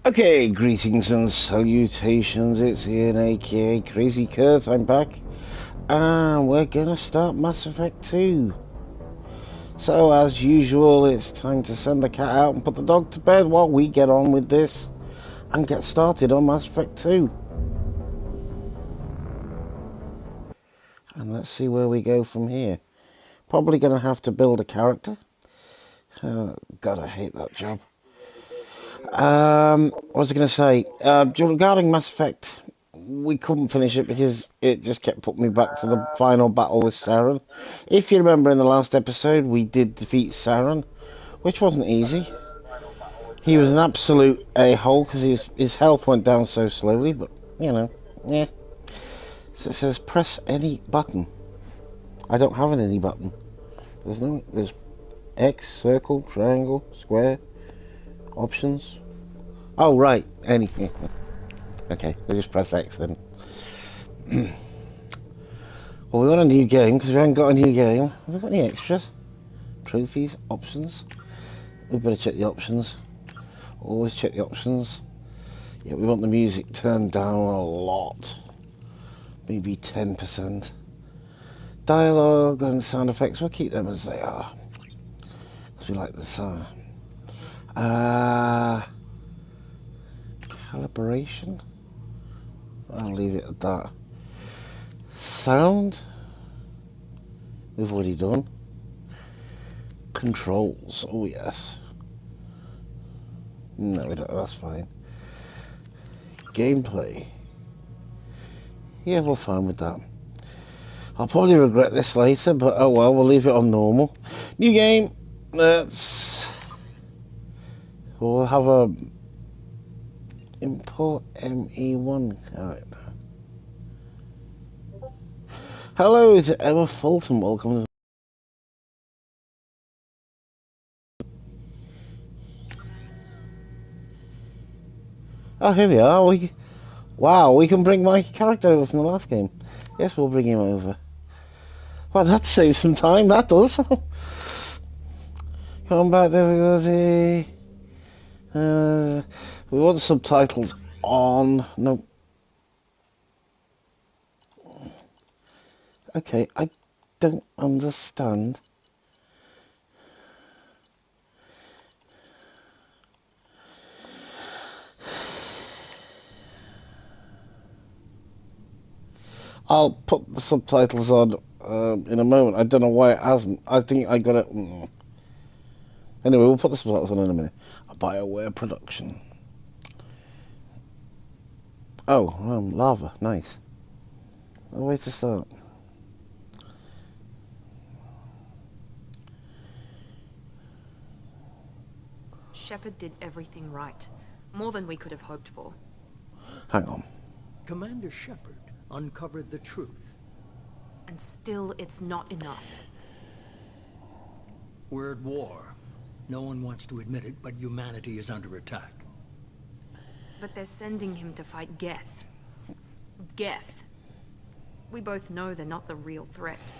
Okay, greetings and salutations, it's Ian aka Crazy Kurt, I'm back, and we're gonna start Mass Effect 2. So, as usual, it's time to send the cat out and put the dog to bed while we get on with this and get started on Mass Effect 2. And let's see where we go from here. Probably gonna have to build a character. God, I hate that job. What was I going to say? Regarding Mass Effect, we couldn't finish it because it just kept putting me back to the final battle with Saren. If you remember in the last episode, we did defeat Saren, which wasn't easy. He was an absolute a-hole because his health went down so slowly, but, you know, yeah. So it says press any button. I don't have an any button. There's X, circle, triangle, square, options. Oh, right, any. Okay, we'll just press X then. Well, we want a new game because we haven't got a new game. Have we got any extras? Trophies, options. We better check the options. Always check the options. Yeah, we want the music turned down a lot. Maybe 10%. Dialogue and sound effects, we'll keep them as they are. Because we like the sound. Calibration? I'll leave it at that. Sound? We've already done. Controls, oh yes. No, we don't, that's fine. Gameplay. Yeah, we're fine with that. I'll probably regret this later, but oh well, we'll leave it on normal. New game. We'll have a import ME1 character. Hello to Emma Fulton. Welcome. Oh, here we are. Wow, we can bring my character over from the last game. Yes, we'll bring him over. Well, that saves some time. That does. Come back. There we go. We want subtitles on. No. Okay, I don't understand. I'll put the subtitles on in a moment. I don't know why it hasn't. I think I got it. Anyway, we'll put the subtitles on in a minute. A BioWare production. Oh, lava. Nice. A way to start. Shepard did everything right. More than we could have hoped for. Hang on. Commander Shepard uncovered the truth. And still, it's not enough. We're at war. No one wants to admit it, but humanity is under attack. But they're sending him to fight Geth. Geth. We both know they're not the real threat.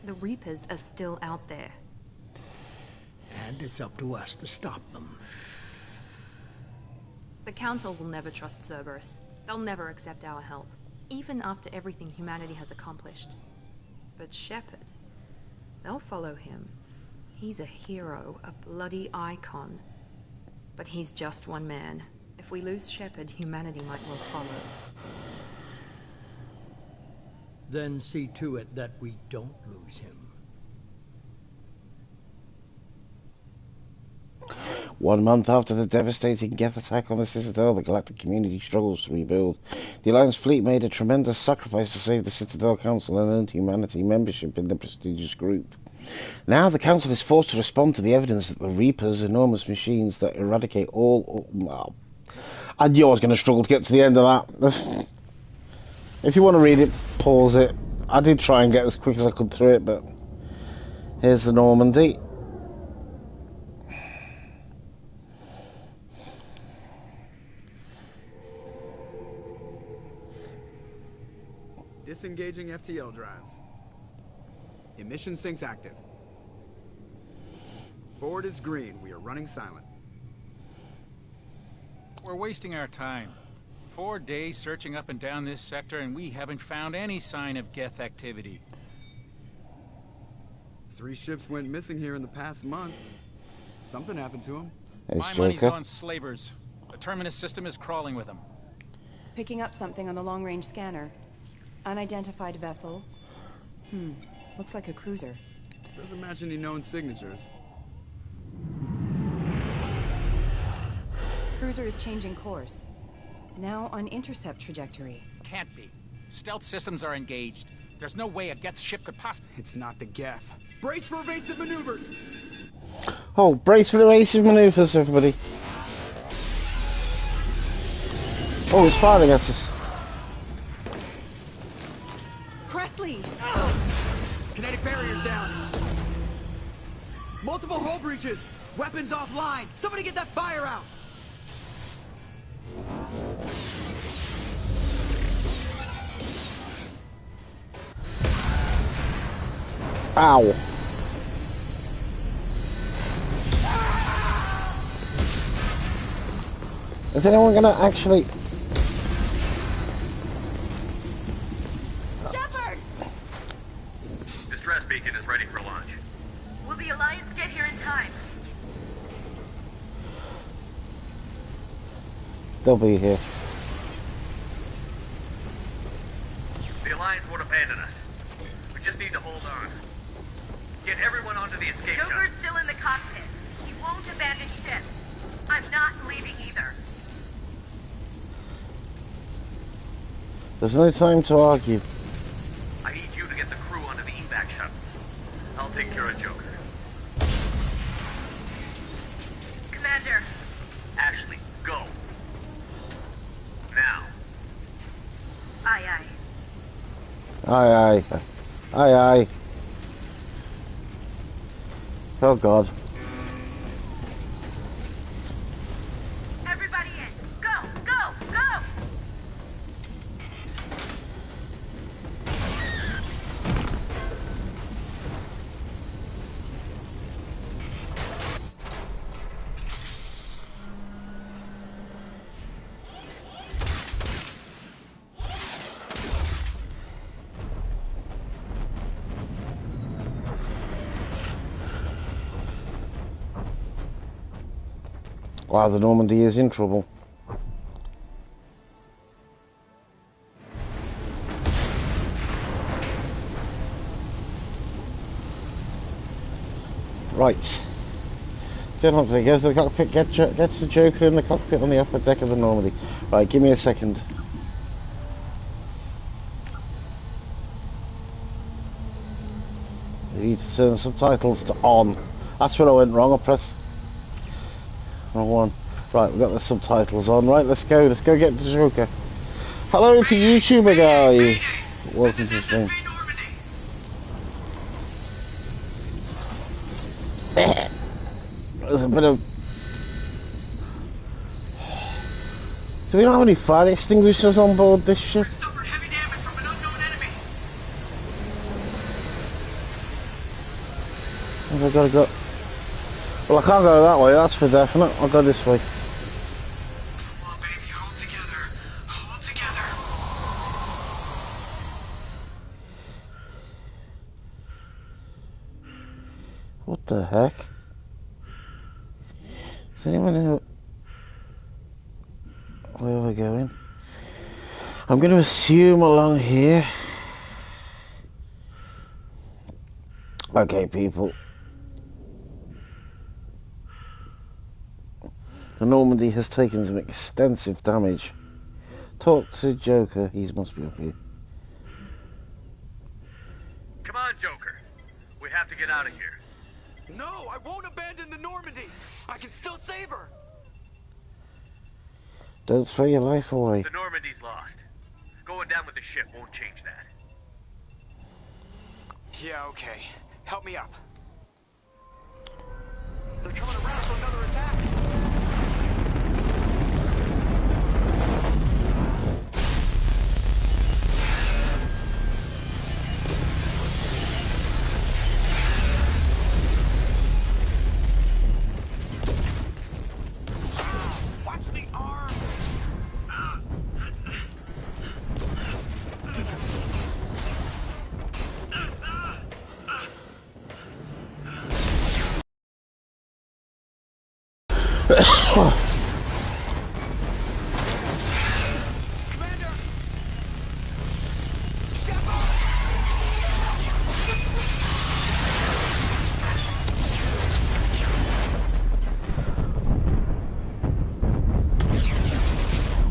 The Reapers are still out there. And it's up to us to stop them. The Council will never trust Cerberus. They'll never accept our help, even after everything humanity has accomplished. But Shepard, they'll follow him. He's a hero, a bloody icon. But he's just one man. If we lose Shepard, humanity might well follow. Then see to it that we don't lose him. 1 month after the devastating Geth attack on the Citadel, the galactic community struggles to rebuild. The Alliance fleet made a tremendous sacrifice to save the Citadel Council and earned humanity membership in the prestigious group. Now the Council is forced to respond to the evidence that the Reapers, enormous machines that eradicate all... Well, I knew I was going to struggle to get to the end of that. If you want to read it, pause it. I did try and get as quick as I could through it, but... Here's the Normandy. Disengaging FTL drives. Emission sinks active. Board is green. We are running silent. We're wasting our time. 4 days searching up and down this sector, and we haven't found any sign of Geth activity. 3 ships went missing here in the past month. Something happened to them. There's My money's Joker. on slavers. The Terminus system is crawling with them. Picking up something on the long-range scanner. Unidentified vessel. Looks like a cruiser. Doesn't match any known signatures. Cruiser is changing course. Now on intercept trajectory. Can't be. Stealth systems are engaged. There's no way a Geth ship could possibly... It's not the Geth. Brace for evasive maneuvers! Oh, brace for evasive maneuvers, everybody. Oh, it's firing at us. Presley! Kinetic barriers down! Multiple hull breaches! Weapons offline! Somebody get that fire out! Ow. Is anyone gonna actually... Shepard! Distress beacon is ready for launch. Will the Alliance get here in time? They'll be here. The Alliance won't abandon us. We just need to hold on. Get everyone onto the escape shuttle. Joker's still in the cockpit. He won't abandon ship. I'm not leaving either. There's no time to argue. I need you to get the crew onto the evac shuttle. I'll take care of Joker. Commander, Ashley, go. Now. aye aye. Aye, aye. Aye, aye. Oh, God. Everybody in. Go, go, go! Wow, the Normandy is in trouble. Right. Turn on, goes to the cockpit, gets the Joker in the cockpit on the upper deck of the Normandy. Right, give me a second. You need to turn subtitles to on. That's where I went wrong, I pressed wrong one. Right, we've got the subtitles on. Right, let's go get the Joker. Hello to YouTuber guy. Welcome to the stream. There's a bit of... Do we not have any fire extinguishers on board this ship? Suffered heavy damage from an unknown enemy. I've got to go... Well, I can't go that way, that's for definite. I'll go this way. Come on, baby, hold together. Hold together. What the heck? Does anyone know where we're going? I'm going to assume along here. Okay, people. The Normandy has taken some extensive damage. Talk to Joker. He must be up here. Come on, Joker. We have to get out of here. No, I won't abandon the Normandy! I can still save her! Don't throw your life away. The Normandy's lost. Going down with the ship won't change that. Yeah, okay. Help me up. They're coming around for another attack! Watch the arm! I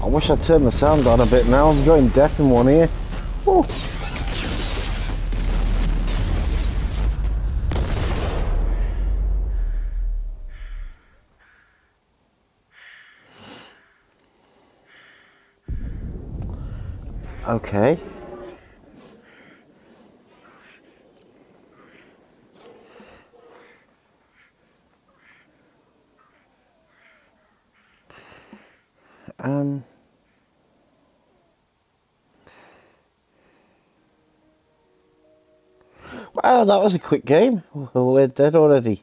wish I'd turned the sound down a bit now. I'm going deaf in one ear. Ooh. Okay. Wow, that was a quick game. We're dead already.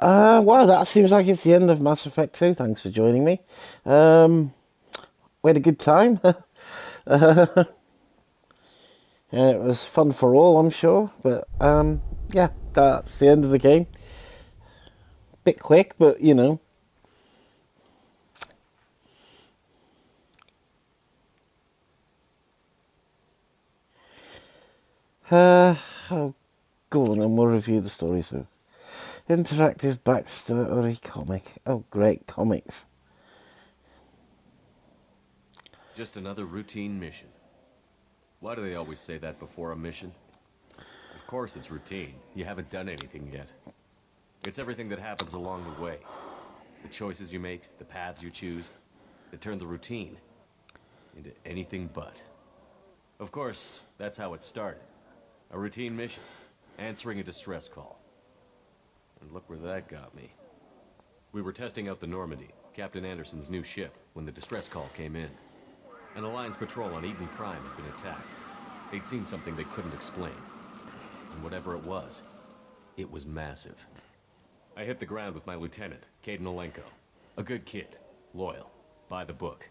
Wow, that seems like it's the end of Mass Effect 2. Thanks for joining me. We had a good time. It was fun for all, I'm sure. But, yeah, that's the end of the game. Bit quick, but, you know. Oh, go on and we'll review the story, so. Interactive backstory comic. Oh, great, comics. Just another routine mission. Why do they always say that before a mission? Of course it's routine. You haven't done anything yet. It's everything that happens along the way. The choices you make, the paths you choose, that turn the routine into anything but. Of course, that's how it started. A routine mission, answering a distress call. And look where that got me. We were testing out the Normandy, Captain Anderson's new ship, when the distress call came in. An Alliance patrol on Eden Prime had been attacked. They'd seen something they couldn't explain. And whatever it was massive. I hit the ground with my lieutenant, Kaidan Alenko. A good kid, loyal, by the book,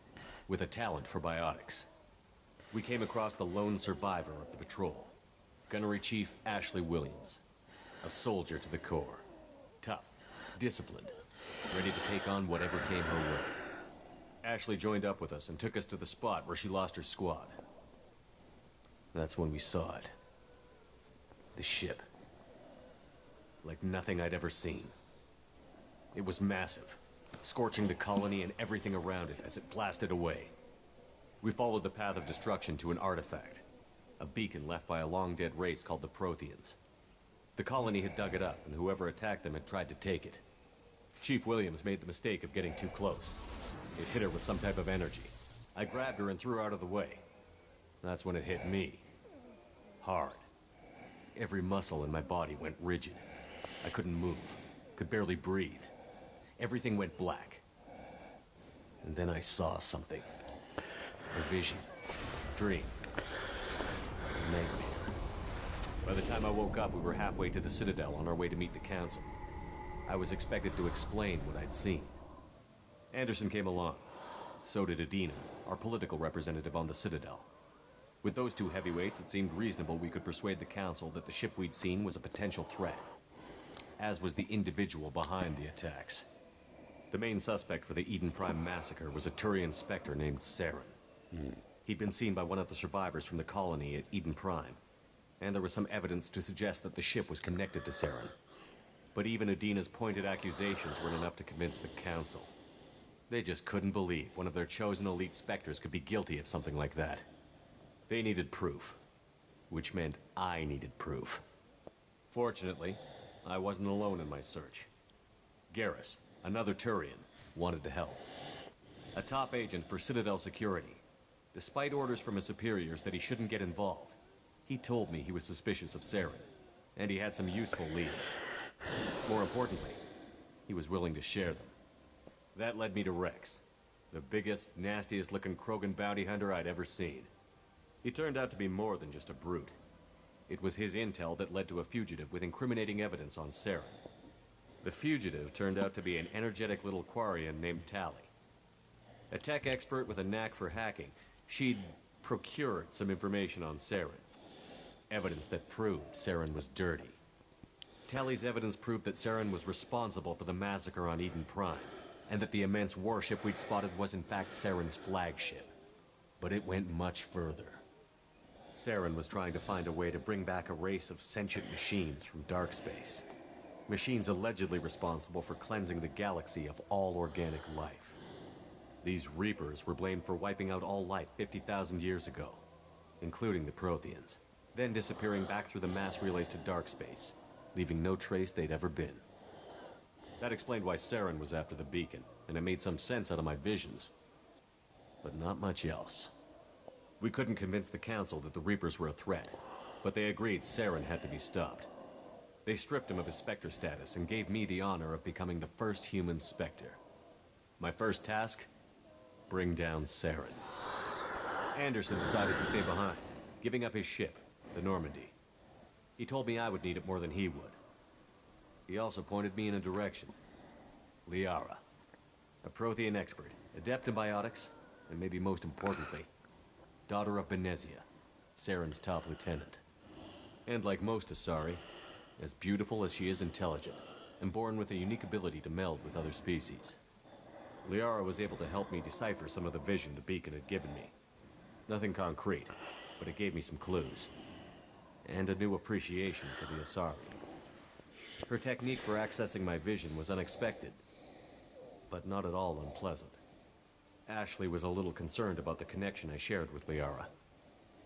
with a talent for biotics. We came across the lone survivor of the patrol, Gunnery Chief Ashley Williams. A soldier to the core. Tough, disciplined, ready to take on whatever came her way. Ashley joined up with us and took us to the spot where she lost her squad. That's when we saw it. The ship. Like nothing I'd ever seen. It was massive, scorching the colony and everything around it as it blasted away. We followed the path of destruction to an artifact, a beacon left by a long-dead race called the Protheans. The colony had dug it up, and whoever attacked them had tried to take it. Chief Williams made the mistake of getting too close. It hit her with some type of energy. I grabbed her and threw her out of the way. That's when it hit me. Hard. Every muscle in my body went rigid. I couldn't move, could barely breathe. Everything went black. And then I saw something. A vision. Dream. A nightmare. By the time I woke up, we were halfway to the Citadel on our way to meet the Council. I was expected to explain what I'd seen. Anderson came along. So did Adina, our political representative on the Citadel. With those two heavyweights, it seemed reasonable we could persuade the Council that the ship we'd seen was a potential threat. As was the individual behind the attacks. The main suspect for the Eden Prime massacre was a Turian Spectre named Saren. He'd been seen by one of the survivors from the colony at Eden Prime. And there was some evidence to suggest that the ship was connected to Saren. But even Adina's pointed accusations weren't enough to convince the Council. They just couldn't believe one of their chosen elite Spectres could be guilty of something like that. They needed proof. Which meant I needed proof. Fortunately, I wasn't alone in my search. Garrus, another Turian, wanted to help. A top agent for Citadel Security. Despite orders from his superiors that he shouldn't get involved, he told me he was suspicious of Saren, and he had some useful leads. More importantly, he was willing to share them. That led me to Rex, the biggest, nastiest-looking Krogan bounty hunter I'd ever seen. He turned out to be more than just a brute. It was his intel that led to a fugitive with incriminating evidence on Saren. The fugitive turned out to be an energetic little Quarian named Tali. A tech expert with a knack for hacking, she'd procured some information on Saren. Evidence that proved Saren was dirty. Tali's evidence proved that Saren was responsible for the massacre on Eden Prime. and that the immense warship we'd spotted was in fact Saren's flagship. But it went much further. Saren was trying to find a way to bring back a race of sentient machines from dark space. Machines allegedly responsible for cleansing the galaxy of all organic life. These Reapers were blamed for wiping out all life 50,000 years ago, including the Protheans, then disappearing back through the mass relays to dark space, leaving no trace they'd ever been. That explained why Saren was after the beacon, and it made some sense out of my visions. But not much else. We couldn't convince the Council that the Reapers were a threat, but they agreed Saren had to be stopped. They stripped him of his Spectre status and gave me the honor of becoming the first human Spectre. My first task? Bring down Saren. Anderson decided to stay behind, giving up his ship, the Normandy. He told me I would need it more than he would. He also pointed me in a direction. Liara. A Prothean expert, adept in biotics, and maybe most importantly, daughter of Benezia, Saren's top lieutenant. And like most Asari, as beautiful as she is intelligent, and born with a unique ability to meld with other species. Liara was able to help me decipher some of the vision the beacon had given me. Nothing concrete, but it gave me some clues. And a new appreciation for the Asari. Her technique for accessing my vision was unexpected, but not at all unpleasant. Ashley was a little concerned about the connection I shared with Liara.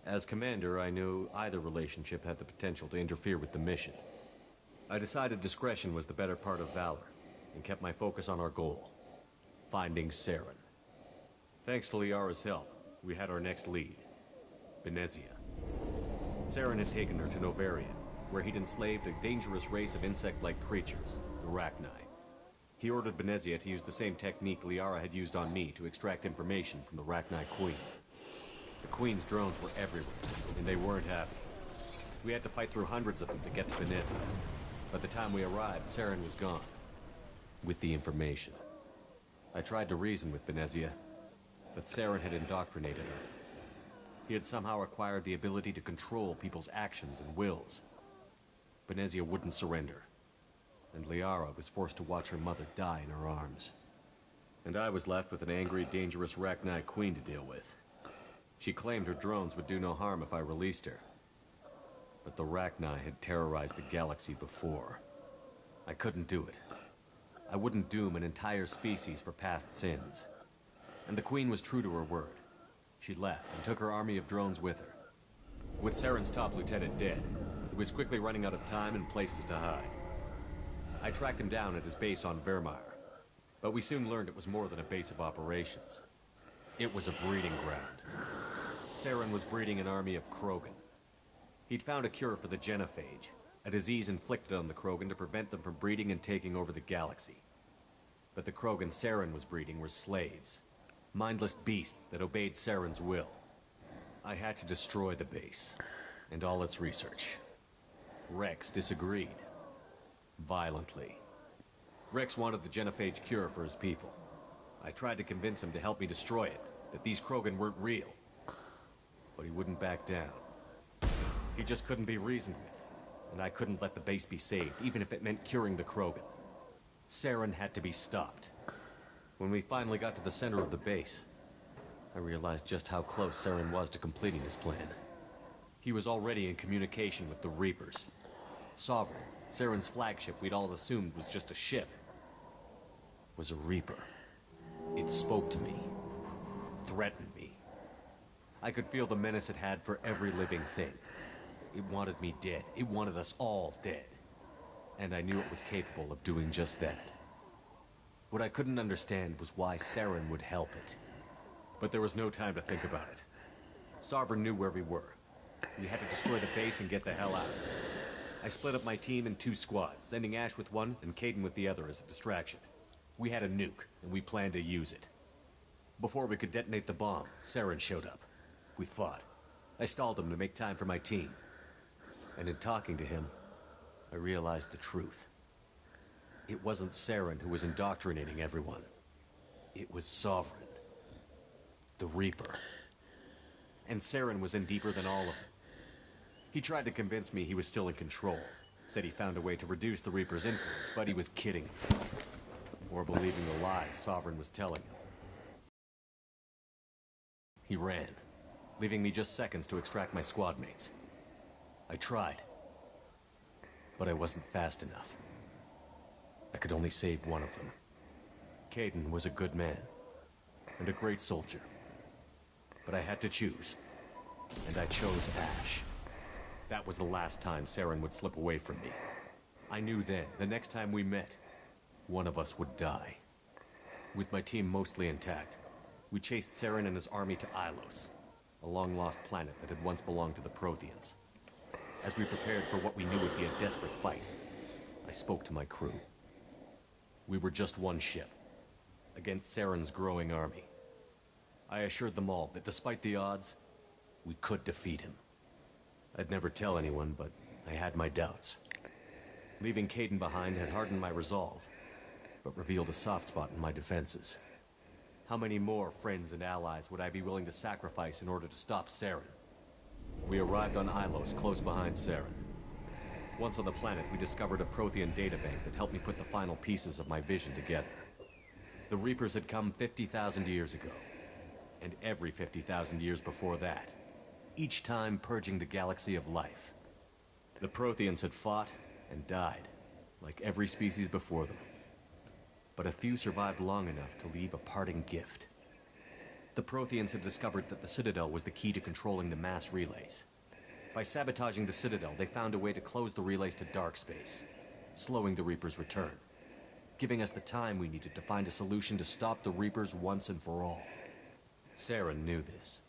As commander, I knew either relationship had the potential to interfere with the mission. I decided discretion was the better part of valor, and kept my focus on our goal, finding Saren. Thanks to Liara's help, we had our next lead, Benezia. Saren had taken her to Novaria, where he'd enslaved a dangerous race of insect-like creatures, the Rachni. He ordered Benezia to use the same technique Liara had used on me to extract information from the Rachni Queen. The Queen's drones were everywhere, and they weren't happy. We had to fight through hundreds of them to get to Benezia. By the time we arrived, Saren was gone, with the information. I tried to reason with Benezia, but Saren had indoctrinated her. He had somehow acquired the ability to control people's actions and wills. Benezia wouldn't surrender, and Liara was forced to watch her mother die in her arms. And I was left with an angry, dangerous Rachni Queen to deal with. She claimed her drones would do no harm if I released her. But the Rachni had terrorized the galaxy before. I couldn't do it. I wouldn't doom an entire species for past sins. And the Queen was true to her word. She left and took her army of drones with her. With Saren's top lieutenant dead, it was quickly running out of time and places to hide. I tracked him down at his base on Vermeer, but we soon learned it was more than a base of operations. It was a breeding ground. Saren was breeding an army of Krogan. He'd found a cure for the genophage, a disease inflicted on the Krogan to prevent them from breeding and taking over the galaxy. But the Krogan Saren was breeding were slaves, mindless beasts that obeyed Saren's will. I had to destroy the base, and all its research. Rex disagreed. Violently. Rex wanted the genophage cure for his people. I tried to convince him to help me destroy it, that these Krogan weren't real. But he wouldn't back down. He just couldn't be reasoned with, and I couldn't let the base be saved, even if it meant curing the Krogan. Saren had to be stopped. When we finally got to the center of the base, I realized just how close Saren was to completing his plan. He was already in communication with the Reapers. Sovereign, Saren's flagship we'd all assumed was just a ship, was a Reaper. It spoke to me, threatened me. I could feel the menace it had for every living thing. It wanted me dead. It wanted us all dead. And I knew it was capable of doing just that. What I couldn't understand was why Saren would help it. But there was no time to think about it. Sovereign knew where we were. We had to destroy the base and get the hell out. I split up my team in 2 squads, sending Ash with one and Kaidan with the other as a distraction. We had a nuke, and we planned to use it. Before we could detonate the bomb, Saren showed up. We fought. I stalled him to make time for my team. And in talking to him, I realized the truth. It wasn't Saren who was indoctrinating everyone. It was Sovereign. The Reaper. And Saren was in deeper than all of them. He tried to convince me he was still in control. Said he found a way to reduce the Reaper's influence, but he was kidding himself. or believing the lies Sovereign was telling him. He ran, leaving me just seconds to extract my squad mates. I tried, but I wasn't fast enough. I could only save one of them. Kaidan was a good man, and a great soldier. But I had to choose, and I chose Ash. That was the last time Saren would slip away from me. I knew then, the next time we met, one of us would die. With my team mostly intact, we chased Saren and his army to Ilos, a long-lost planet that had once belonged to the Protheans. As we prepared for what we knew would be a desperate fight, I spoke to my crew. We were just one ship, against Saren's growing army. I assured them all that despite the odds, we could defeat him. I'd never tell anyone, but I had my doubts. Leaving Kaidan behind had hardened my resolve, but revealed a soft spot in my defenses. How many more friends and allies would I be willing to sacrifice in order to stop Saren? We arrived on Ilos, close behind Saren. Once on the planet, we discovered a Prothean databank that helped me put the final pieces of my vision together. The Reapers had come 50,000 years ago, and every 50,000 years before that, each time purging the galaxy of life. The Protheans had fought and died, like every species before them. But a few survived long enough to leave a parting gift. The Protheans had discovered that the Citadel was the key to controlling the mass relays. By sabotaging the Citadel, they found a way to close the relays to dark space, slowing the Reapers' return, giving us the time we needed to find a solution to stop the Reapers once and for all. Saren knew this.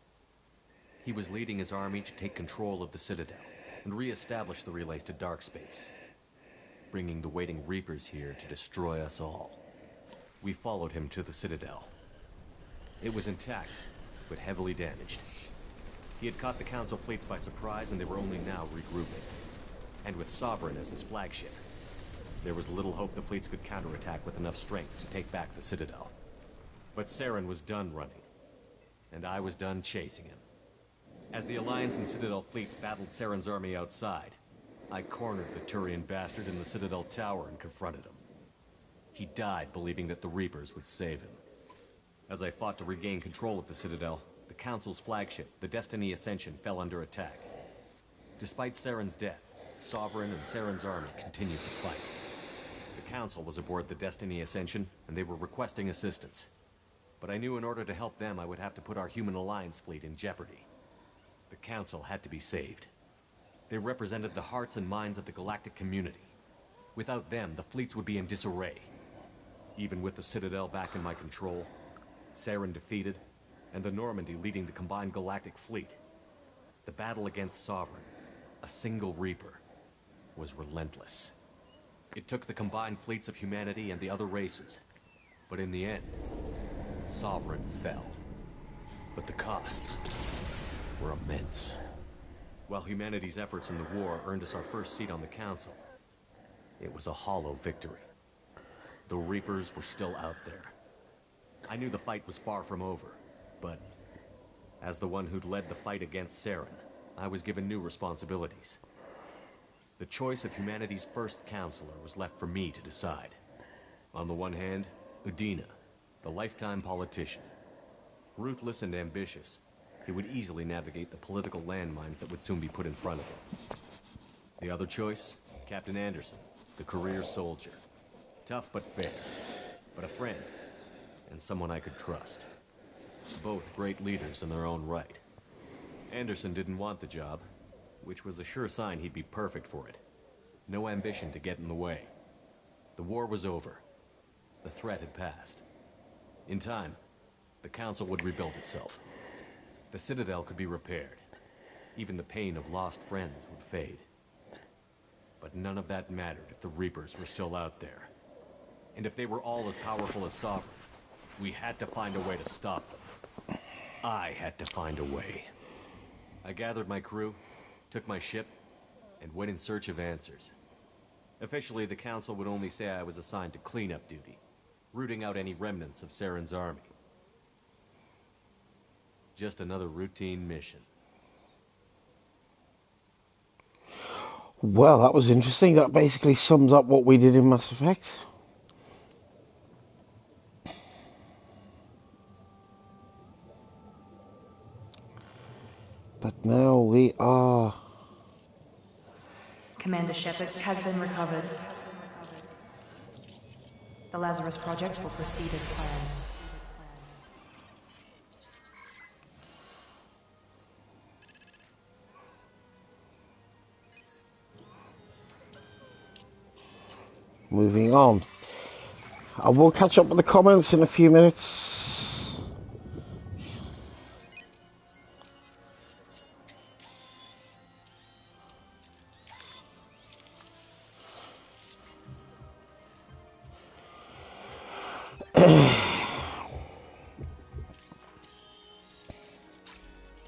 He was leading his army to take control of the Citadel and re-establish the relays to dark space, bringing the waiting Reapers here to destroy us all. We followed him to the Citadel. It was intact, but heavily damaged. He had caught the Council fleets by surprise, and they were only now regrouping. And with Sovereign as his flagship, there was little hope the fleets could counterattack with enough strength to take back the Citadel. But Saren was done running, and I was done chasing him. As the Alliance and Citadel fleets battled Saren's army outside, I cornered the Turian bastard in the Citadel tower and confronted him. He died believing that the Reapers would save him. As I fought to regain control of the Citadel, the Council's flagship, the Destiny Ascension, fell under attack. Despite Saren's death, Sovereign and Saren's army continued to fight. The Council was aboard the Destiny Ascension, and they were requesting assistance. But I knew in order to help them, I would have to put our Human Alliance fleet in jeopardy. The Council had to be saved. They represented the hearts and minds of the galactic community. Without them, the fleets would be in disarray. Even with the Citadel back in my control, Saren defeated, and the Normandy leading the combined galactic fleet, the battle against Sovereign, a single Reaper, was relentless. It took the combined fleets of humanity and the other races, but in the end, Sovereign fell. But the costs were immense. While humanity's efforts in the war earned us our first seat on the Council, it was a hollow victory. The Reapers were still out there. I knew the fight was far from over, but as the one who'd led the fight against Saren, I was given new responsibilities. The choice of humanity's first counselor was left for me to decide. On the one hand, Udina, the lifetime politician. Ruthless and ambitious, he would easily navigate the political landmines that would soon be put in front of him. The other choice, Captain Anderson, the career soldier. Tough but fair, but a friend, and someone I could trust. Both great leaders in their own right. Anderson didn't want the job, which was a sure sign he'd be perfect for it. No ambition to get in the way. The war was over. The threat had passed. In time, the Council would rebuild itself. The Citadel could be repaired. Even the pain of lost friends would fade. But none of that mattered if the Reapers were still out there. And if they were all as powerful as Sovereign, we had to find a way to stop them. I had to find a way. I gathered my crew, took my ship, and went in search of answers. Officially, the Council would only say I was assigned to cleanup duty, rooting out any remnants of Saren's army. Just another routine mission. Well, that was interesting. That basically sums up what we did in Mass Effect. But now we are... Commander Shepard has been recovered. The Lazarus Project will proceed as planned. Moving on. I will catch up with the comments in a few minutes.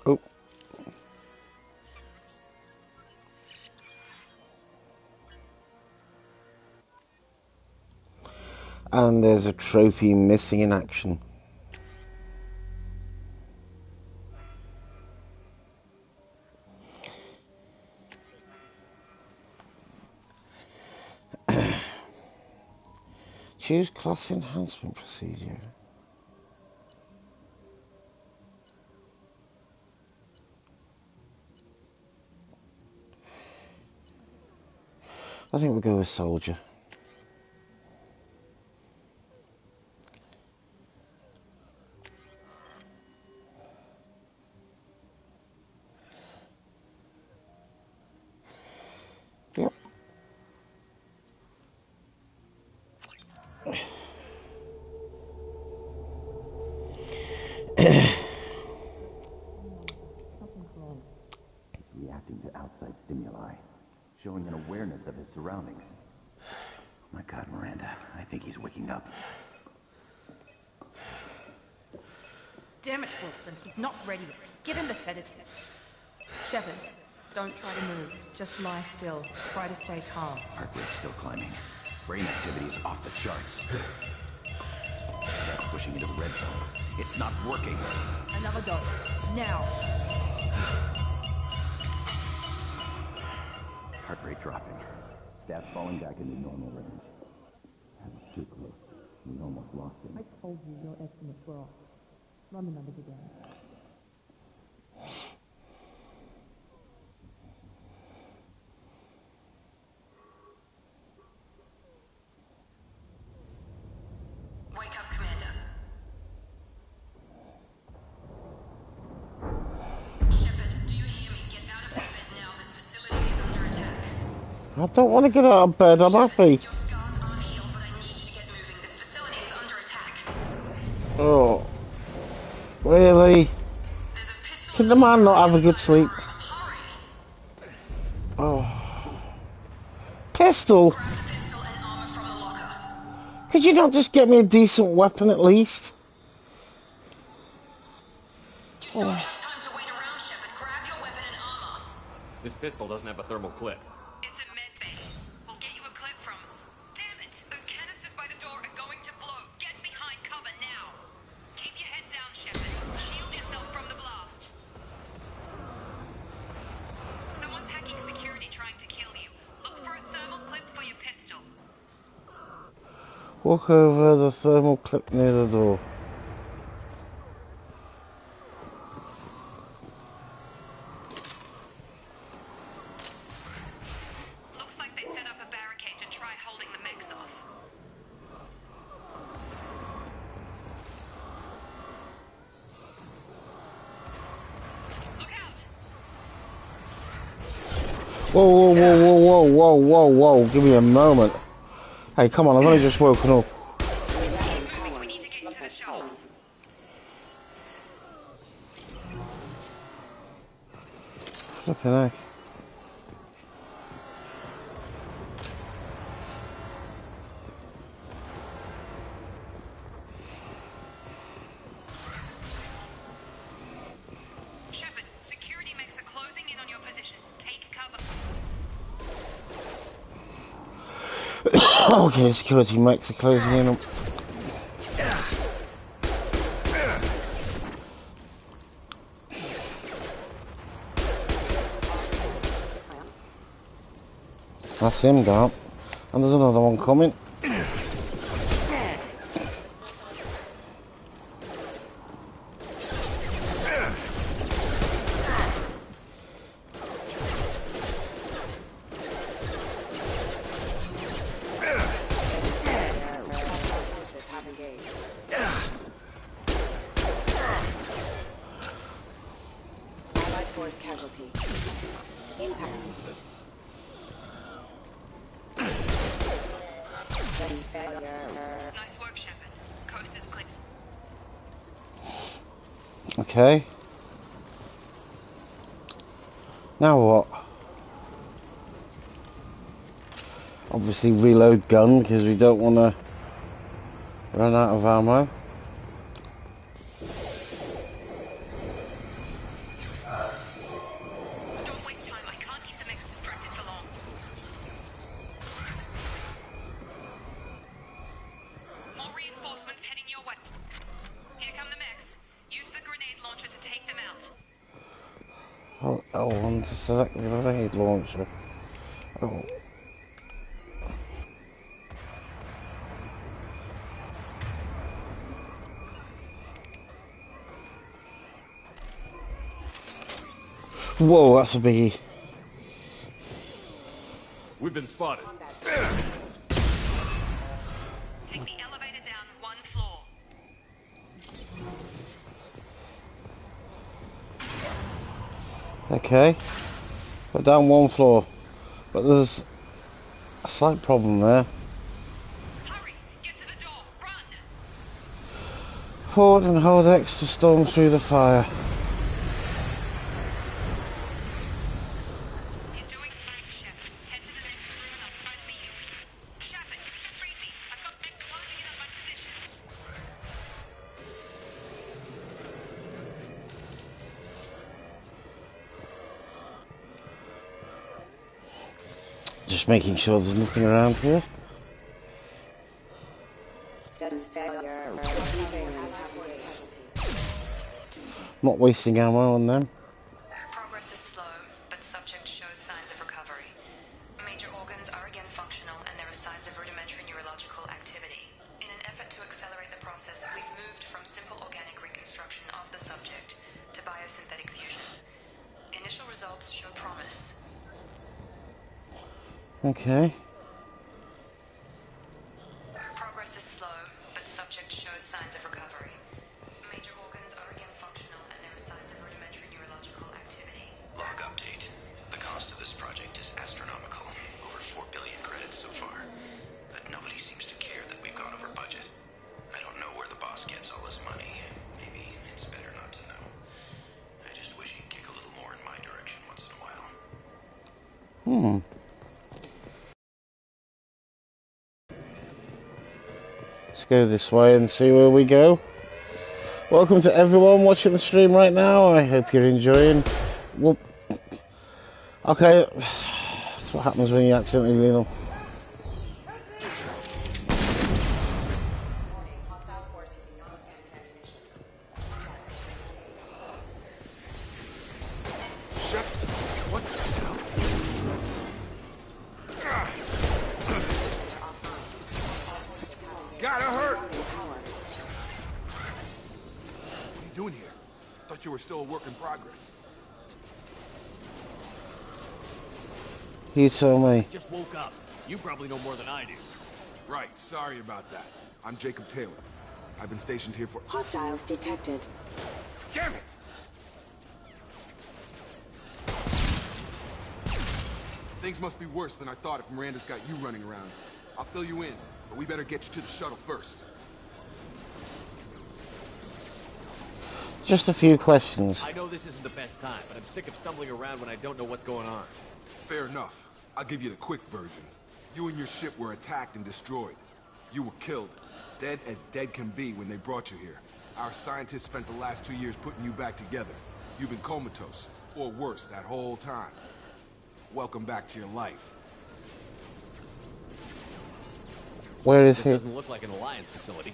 Oh. And there's a trophy missing in action. Choose class enhancement procedure. I think we'll go with soldier. Yep. Reacting to outside stimuli, showing an awareness of his surroundings. My God, Miranda, I think he's waking up. Damn it, Wilson. He's not ready yet. Give him the sedative. Shepard, don't try to move. Just lie still. Try to stay calm. Heart rate's still climbing. Brain activity is off the charts. Starts pushing into the red zone. It's not working. Another dose. Now. Heart rate dropping. Stats falling back into normal range. That was too close. We almost lost him. I told you your estimates were off. Run the numbers again. Wake up, Commander. Shepard, do you hear me? Get out of that bed now. This facility is under attack. I don't want to get out of bed, I'm happy. Your scars aren't healed, but I need you to get moving. This facility is under attack. Oh. Really? Can the man not have a good sleep? Oh. Pistol? Could you not just get me a decent weapon at least? Oh. This pistol doesn't have a thermal clip. It's a med bay. We'll get you a clip from. Damn it! Those canisters by the door are going to blow. Get behind cover now. Keep your head down, Shepard. Shield yourself from the blast. Someone's hacking security trying to kill you. Look for a thermal clip for your pistol. Walk over the thermal clip near the door. Looks like they set up a barricade to try holding the mechs off. Look out! Whoa, whoa, whoa, whoa, whoa, whoa, whoa, whoa. Give me a moment. Hey, come on, I've only just woken up. We need to get you to the shops. Flipping heck. Shepard, security mechs are closing in on your position. Take cover. Okay, security mechs are closing in on... That's him down. And there's another one coming. Nice work, Shepard. Coast is clear. Okay. Now what? Obviously reload gun because we don't want to run out of ammo. Don't waste time. I can't keep the mechs distracted for long. More reinforcements heading your way. Here come the mechs. Use the grenade launcher to take them out. Oh, I want to select the grenade launcher. Oh. Whoa, that's a biggie. We've been spotted. Take the elevator down one floor. Okay. We're down one floor. But there's a slight problem there. Hurry! Get to the door! Run! Forward and hold X to storm through the fire. You're doing fine, Shepard. Head to the next room and I'll try to meet you. Shepard, read me. I've got mechs closing in on my position. Just making sure there's nothing around here. Status failure. Not wasting ammo on them. Progress is slow, but subject shows signs of recovery. Major organs are again functional, and there are signs of rudimentary neurological activity. In an effort to accelerate the process, we've moved from simple organic reconstruction of the subject to biosynthetic fusion. Initial results show promise. Okay. Progress is slow, but subject shows signs of recovery. Major organs are again functional, and there are signs of rudimentary neurological activity. Log update. The cost of this project is astronomical. Over 4 billion credits so far. But nobody seems to care that we've gone over budget. I don't know where the boss gets all his money. Maybe it's better not to know. I just wish he'd kick a little more in my direction once in a while. Let's go this way and see where we go. Welcome to everyone watching the stream right now. I hope you're enjoying. Whoop. Okay, that's what happens when you accidentally lean on. Gotta hurt! What are you doing here? Thought you were still a work in progress. You tell me. Just woke up. You probably know more than I do. Right, sorry about that. I'm Jacob Taylor. I've been stationed here for— Hostiles detected. Damn it! Things must be worse than I thought if Miranda's got you running around. I'll fill you in, but we better get you to the shuttle first. Just a few questions. I know this isn't the best time, but I'm sick of stumbling around when I don't know what's going on. Fair enough. I'll give you the quick version. You and your ship were attacked and destroyed. You were killed. Dead as dead can be when they brought you here. Our scientists spent the last 2 years putting you back together. You've been comatose, or worse, that whole time. Welcome back to your life. Where is This he? doesn't look like an Alliance facility.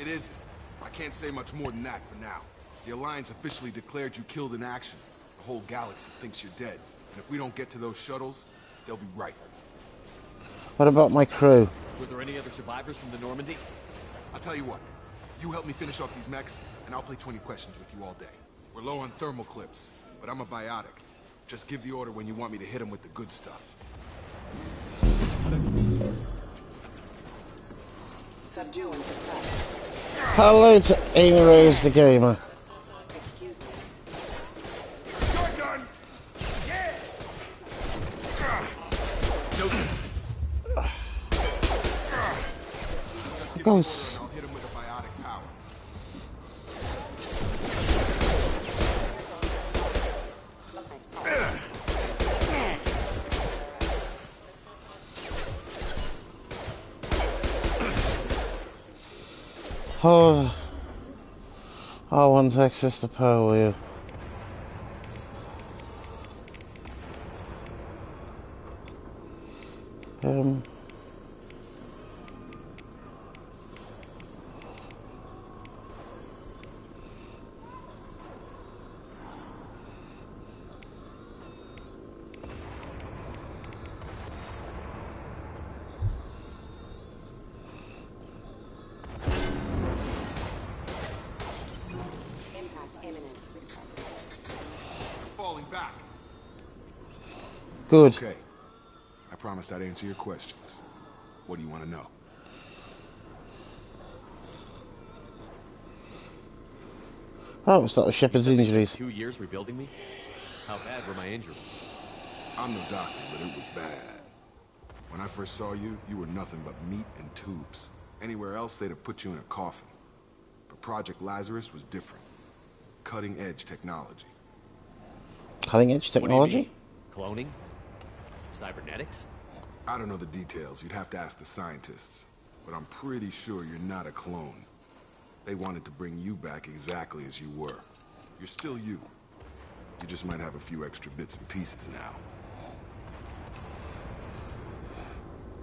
It isn't. I can't say much more than that for now. The Alliance officially declared you killed in action. The whole galaxy thinks you're dead. And if we don't get to those shuttles, they'll be right. What about my crew? Were there any other survivors from the Normandy? I'll tell you what. You help me finish off these mechs, and I'll play 20 questions with you all day. We're low on thermal clips, but I'm a biotic. Just give the order when you want me to hit them with the good stuff. Subdue and suppress. Hello to Amy Rose the Gamer. Excuse me. Shotgun! Yeah! goes. I'll hit him with a biotic power. Oh, I want to access the power wheel. Falling back. Good. Okay. I promised I'd answer your questions. What do you want to know? Oh, it's not Shepard's injuries. 2 years rebuilding me? How bad were my injuries? I'm no doctor, but it was bad. When I first saw you, you were nothing but meat and tubes. Anywhere else, they'd have put you in a coffin. But Project Lazarus was different. Cutting-edge technology. Cutting-edge technology? Cloning? Cybernetics? I don't know the details. You'd have to ask the scientists. But I'm pretty sure you're not a clone. They wanted to bring you back exactly as you were. You're still you. You just might have a few extra bits and pieces now.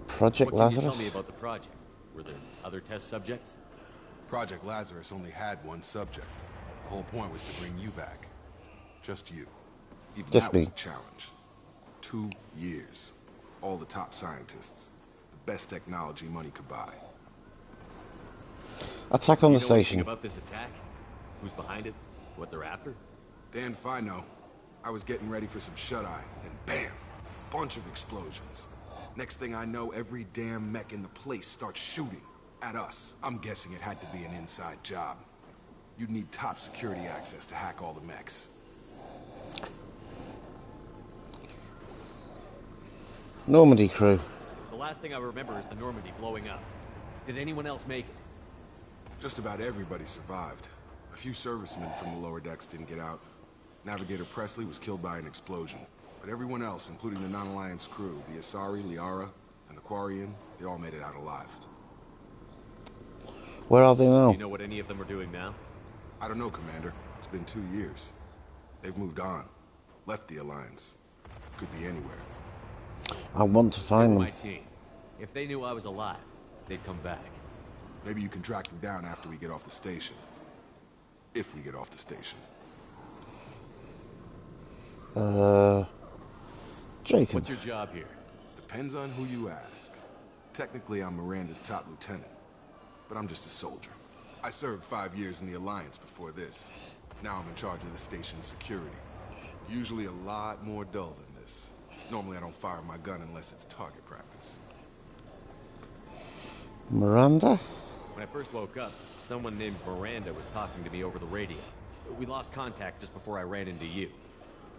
Project What can Lazarus? you tell me about the project? Were there other test subjects? Project Lazarus only had one subject. The whole point was to bring you back. Just you. Even Just that me. was a challenge. 2 years. All the top scientists. The best technology money could buy. Attack on You the know anything station. about this attack? Who's behind it? What they're after? Damned if I know. I was getting ready for some shut-eye, then bam! Bunch of explosions. Next thing I know, every damn mech in the place starts shooting. At us. I'm guessing it had to be an inside job. You'd need top security access to hack all the mechs. Normandy crew. The last thing I remember is the Normandy blowing up. Did anyone else make it? Just about everybody survived. A few servicemen from the lower decks didn't get out. Navigator Presley was killed by an explosion. But everyone else, including the non-Alliance crew, the Asari, Liara, and the Quarian, they all made it out alive. Where are they now? Do you know what any of them are doing now? I don't know, Commander. It's been 2 years. They've moved on. Left the Alliance. Could be anywhere. I want to find My them. team. If they knew I was alive, they'd come back. Maybe you can track them down after we get off the station. If we get off the station. Jacob. What's your job here? Depends on who you ask. Technically, I'm Miranda's top lieutenant. But I'm just a soldier. I served 5 years in the Alliance before this. Now I'm in charge of the station's security. Usually a lot more dull than this. Normally I don't fire my gun unless it's target practice. Miranda? When I first woke up, someone named Miranda was talking to me over the radio. We lost contact just before I ran into you.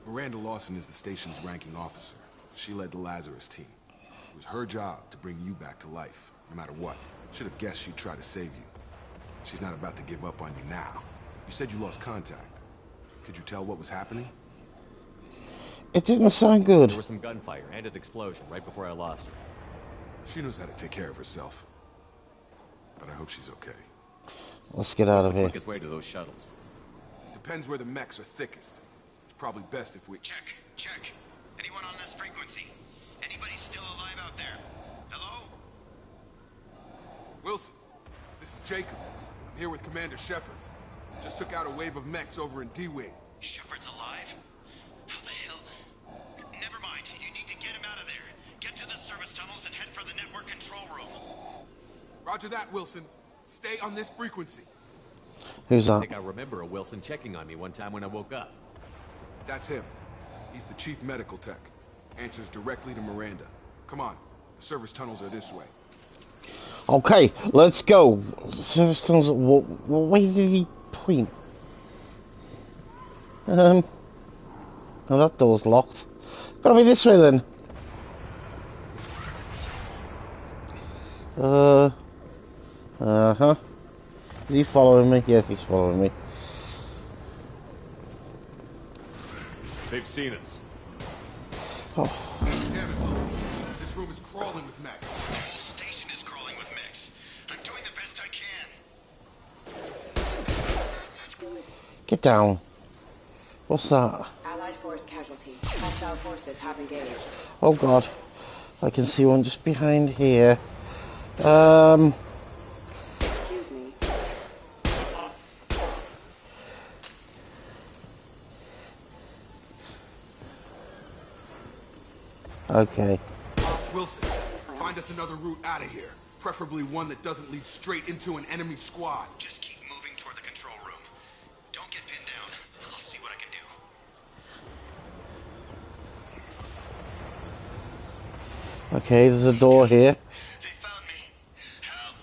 Miranda Lawson is the station's ranking officer. She led the Lazarus team. It was her job to bring you back to life, no matter what. Should have guessed she'd try to save you. She's not about to give up on you now. You said you lost contact. Could you tell what was happening? It didn't sound good. There was some gunfire and an explosion right before I lost her. She knows how to take care of herself. But I hope she's okay. Let's get out of here. Quickest way to those shuttles. Depends where the mechs are thickest. It's probably best if we... Check. Anyone on this frequency? Anybody still alive out there? Hello? Wilson, this is Jacob. I'm here with Commander Shepard. Just took out a wave of mechs over in D-Wing. Shepard's alive? How the hell? Never mind. You need to get him out of there. Get to the service tunnels and head for the network control room. Roger that, Wilson. Stay on this frequency. Who's I that? think I remember a Wilson checking on me one time when I woke up. That's him. He's the chief medical tech. Answers directly to Miranda. Come on. The service tunnels are this way. Okay, let's go. Service tunnels. What way did he point? Oh, that door's locked. Gotta be this way then. Uh-huh. Is he following me? Yes, he's following me. They've seen us. Oh. Damn it, Wilson. This room is crawling with mechs. The whole station is crawling with mechs. I'm doing the best I can. Get down. What's that? Allied force casualty. Hostile forces have engaged. Oh god. I can see one just behind here. Excuse me. Okay. Wilson, find us another route out of here. Preferably one that doesn't lead straight into an enemy squad. Just keep moving toward the control room. Don't get pinned down. I'll see what I can do. Okay, there's a door here. They found me. Help!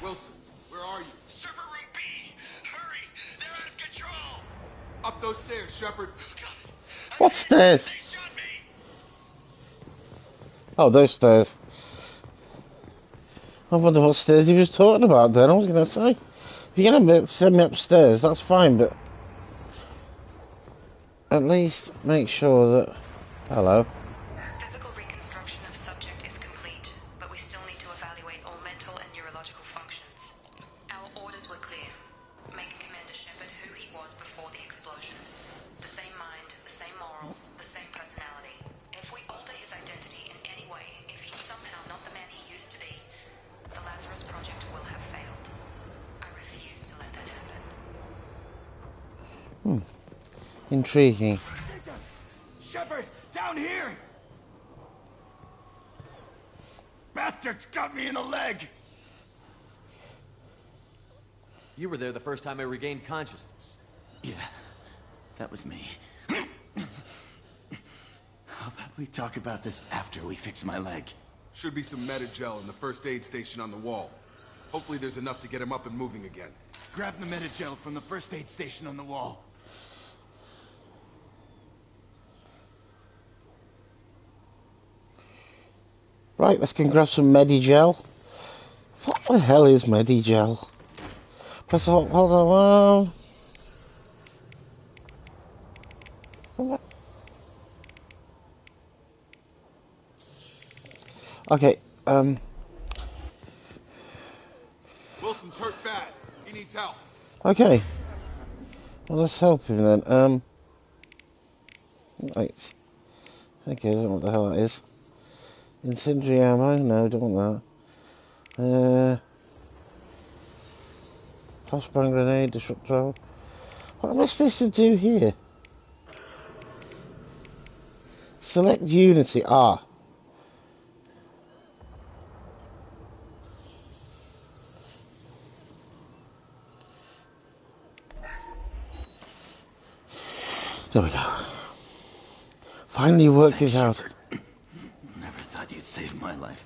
Wilson, where are you? Server room B! Hurry! They're out of control! Up those stairs, Shepard. What stairs? They shot me! Oh, those stairs. I wonder what stairs he was talking about then. I was going to say, if you're going to send me upstairs, that's fine, but at least make sure that... Hello. Physical reconstruction of subject is complete, but we still need to evaluate all mental and neurological functions. Our orders were clear. Make Commander Shepard who he was before the explosion. The same mind, the same morals, the same personality. If we alter his identity in any way, if he's somehow not the man he used to be, the Lazarus Project will have failed. I refuse to let that happen. Intriguing. Shepard, down here! Bastards got me in the leg! You were there the first time I regained consciousness. Yeah, that was me. How about we talk about this after we fix my leg? Should be some Medi-gel in the first aid station on the wall. Hopefully there's enough to get him up and moving again. Grab the Medi-gel from the first aid station on the wall. Right, let's go and grab some Medi-gel. What the hell is Medi-gel? Press hold on. Okay, Wilson's hurt bad. He needs help. okay. Well, let's help him then. Right. Okay, I don't know what the hell that is. Incendiary ammo? No, don't want that. Flashbang grenade, disruptor. What am I supposed to do here? Select Unity. Ah. There we go. Finally worked it out. Never thought you'd save my life.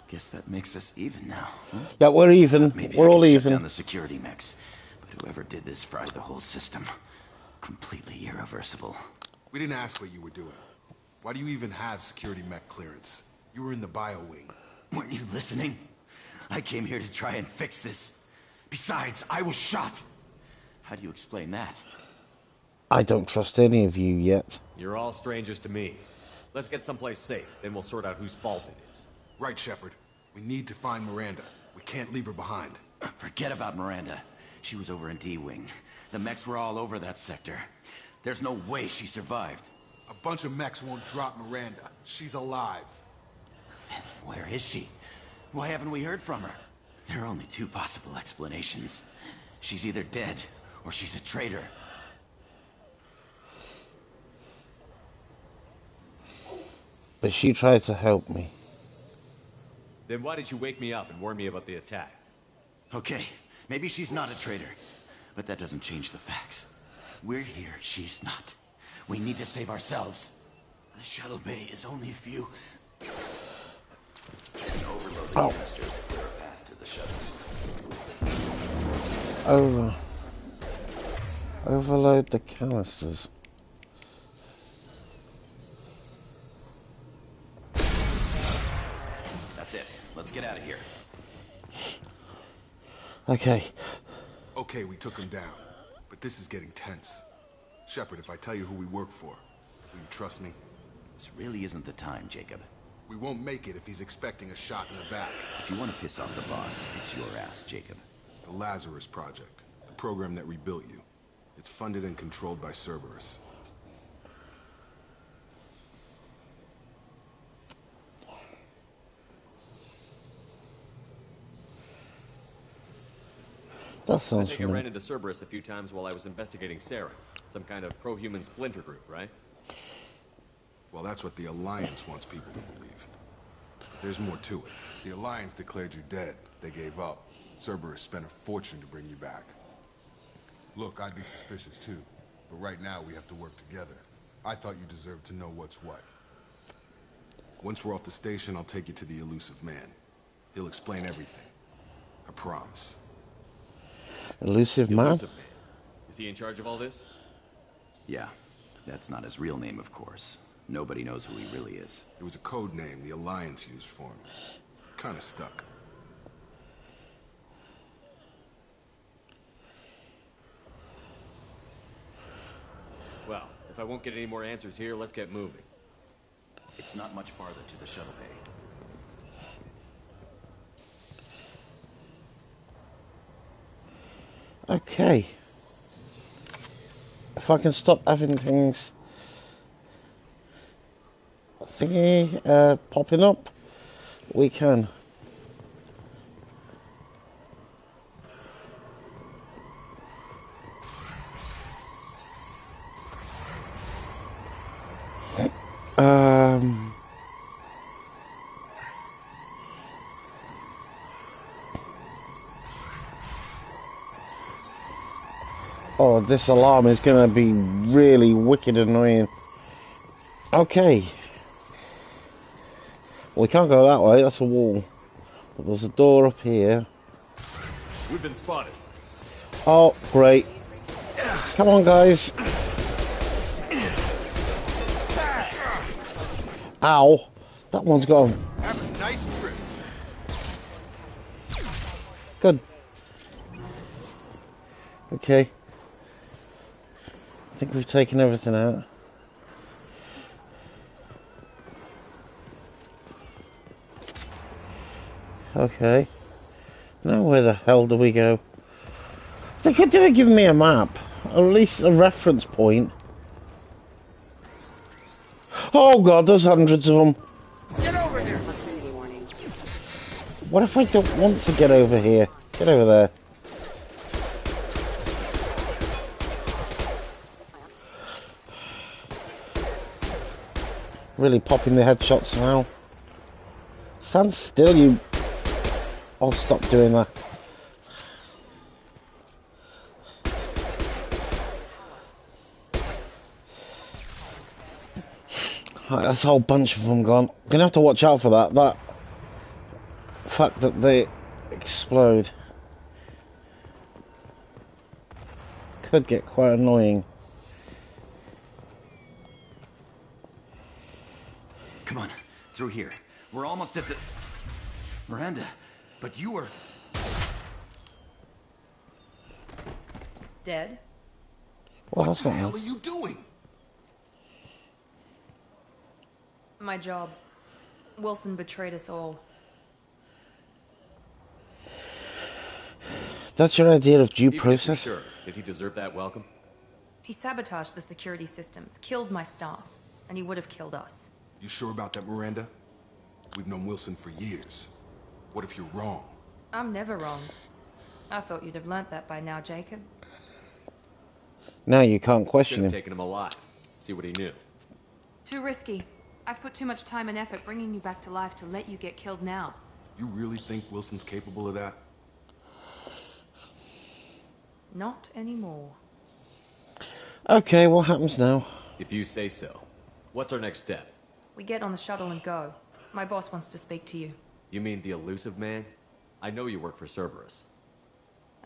Guess that makes us even now. Huh? Yeah, we're even. Maybe We're I all could shut even. down the security mechs, but whoever did this fried the whole system. Completely irreversible. We didn't ask what you were doing. Why do you even have security mech clearance? You were in the bio wing. Weren't you listening? I came here to try and fix this. Besides, I was shot. How do you explain that? I don't trust any of you yet. You're all strangers to me. Let's get someplace safe, then we'll sort out whose fault it is. Right, Shepard. We need to find Miranda. We can't leave her behind. Forget about Miranda. She was over in D-Wing. The mechs were all over that sector. There's no way she survived. A bunch of mechs won't drop Miranda. She's alive. Then where is she? Why haven't we heard from her? There are only two possible explanations. She's either dead, or she's a traitor. But she tried to help me. Then why did you wake me up and warn me about the attack? Okay, maybe she's not a traitor. But that doesn't change the facts. We're here, she's not. We need to save ourselves. The shuttle bay is only a few... Overload the canisters to clear a path to the shuttles. Overload the canisters. That's it. Let's get out of here. Okay. Okay, we took him down. But this is getting tense. Shepard, if I tell you who we work for, will you trust me? This really isn't the time, Jacob. We won't make it if he's expecting a shot in the back. If you want to piss off the boss, it's your ass, Jacob. The Lazarus Project. The program that rebuilt you. It's funded and controlled by Cerberus. That sounds I think I familiar. ran into Cerberus a few times while I was investigating Saren. Some kind of pro-human splinter group, right? Well, that's what the Alliance wants people to believe. But there's more to it. The Alliance declared you dead. They gave up. Cerberus spent a fortune to bring you back. Look, I'd be suspicious too. But right now, we have to work together. I thought you deserved to know what's what. Once we're off the station, I'll take you to the Elusive Man. He'll explain everything. I promise. Elusive Man? Elusive Man. Is he in charge of all this? Yeah. That's not his real name, of course. Nobody knows who he really is. It was a code name the Alliance used for him. Kinda stuck. Well, if I won't get any more answers here, let's get moving. It's not much farther to the shuttle bay. Okay. If I can stop having things thingy popping up, we can. Oh, this alarm is going to be really wicked annoying. Okay. We can't go that way, that's a wall. But there's a door up here. We've been spotted. Oh, great. Come on, guys. Ow. That one's gone. Have a nice trip. Good. Okay. I think we've taken everything out. Okay. Now where the hell do we go? They could have given me a map. Or at least a reference point. Oh god, there's hundreds of them. Get over here! Proximity warning. What if I don't want to get over here? Get over there. Really popping the headshots now. Stand still, you... I'll stop doing that. Right, that's a whole bunch of them gone. Gonna have to watch out for that. That fact that they explode could get quite annoying. Come on, through here. We're almost at the... Miranda, but you were... Dead? Well, that's not What the hell nice. are you doing? My job. Wilson betrayed us all. That's your idea of due Even if you're process? sure, did he deserve that welcome? He sabotaged the security systems, killed my staff, and he would have killed us. You sure about that, Miranda? We've known Wilson for years. What if you're wrong? I'm never wrong. I thought you'd have learnt that by now, Jacob. Now you can't Should question have him. taken him alive. See what he knew. Too risky. I've put too much time and effort bringing you back to life to let you get killed now. You really think Wilson's capable of that? Not anymore. Okay, what happens now? If you say so. What's our next step? We get on the shuttle and go. My boss wants to speak to you. You mean the Elusive Man? I know you work for Cerberus.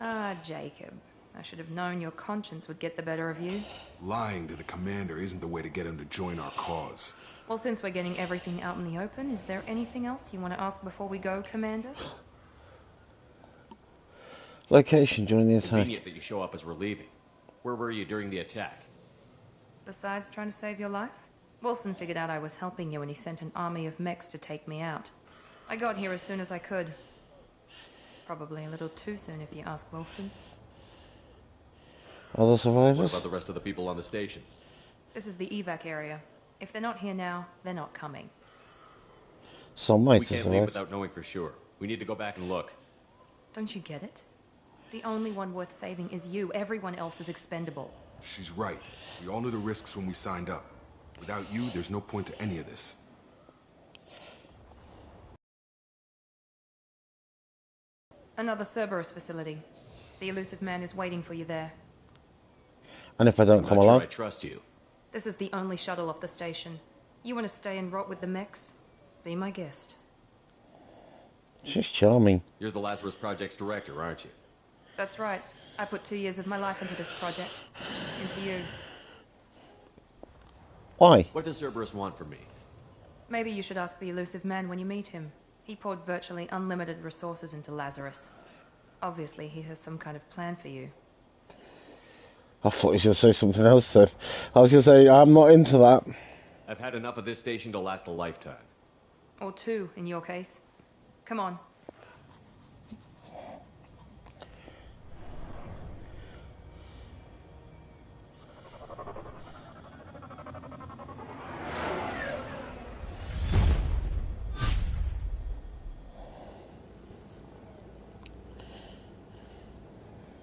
Ah, Jacob. I should have known your conscience would get the better of you. Lying to the commander isn't the way to get him to join our cause. Well, since we're getting everything out in the open, is there anything else you want to ask before we go, Commander? Location during the attack. Convenient that you show up as we're leaving. Where were you during the attack? Besides trying to save your life, Wilson figured out I was helping you and he sent an army of mechs to take me out. I got here as soon as I could. Probably a little too soon if you ask Wilson. Other survivors? What about the rest of the people on the station? This is the evac area. If they're not here now, they're not coming. Some might We can't leave without knowing for sure. We need to go back and look. Don't you get it? The only one worth saving is you. Everyone else is expendable. She's right. We all knew the risks when we signed up. Without you, there's no point to any of this. Another Cerberus facility. The elusive man is waiting for you there. And if I don't come along? I trust you. This is the only shuttle off the station. You want to stay and rot with the mechs? Be my guest. She's charming. You're the Lazarus Project's director, aren't you? That's right. I put 2 years of my life into this project. Into you. Why? What does Cerberus want from me? Maybe you should ask the elusive man when you meet him. He poured virtually unlimited resources into Lazarus. Obviously, he has some kind of plan for you. I thought you were going to say something else then. I was going to say, I'm not into that. I've had enough of this station to last a lifetime. Or 2, in your case. Come on.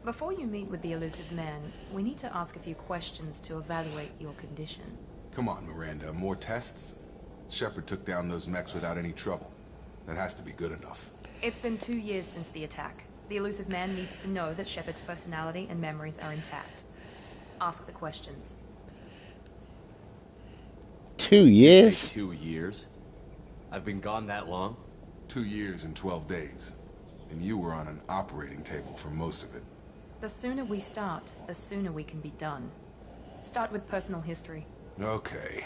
Before you meet with the elusive man, we need to ask a few questions to evaluate your condition. Come on, Miranda. More tests? Shepard took down those mechs without any trouble. That has to be good enough. It's been 2 years since the attack. The elusive man needs to know that Shepard's personality and memories are intact. Ask the questions. 2 years? 2 years? I've been gone that long? 2 years and 12 days. And you were on an operating table for most of it. The sooner we start, the sooner we can be done. Start with personal history. Okay.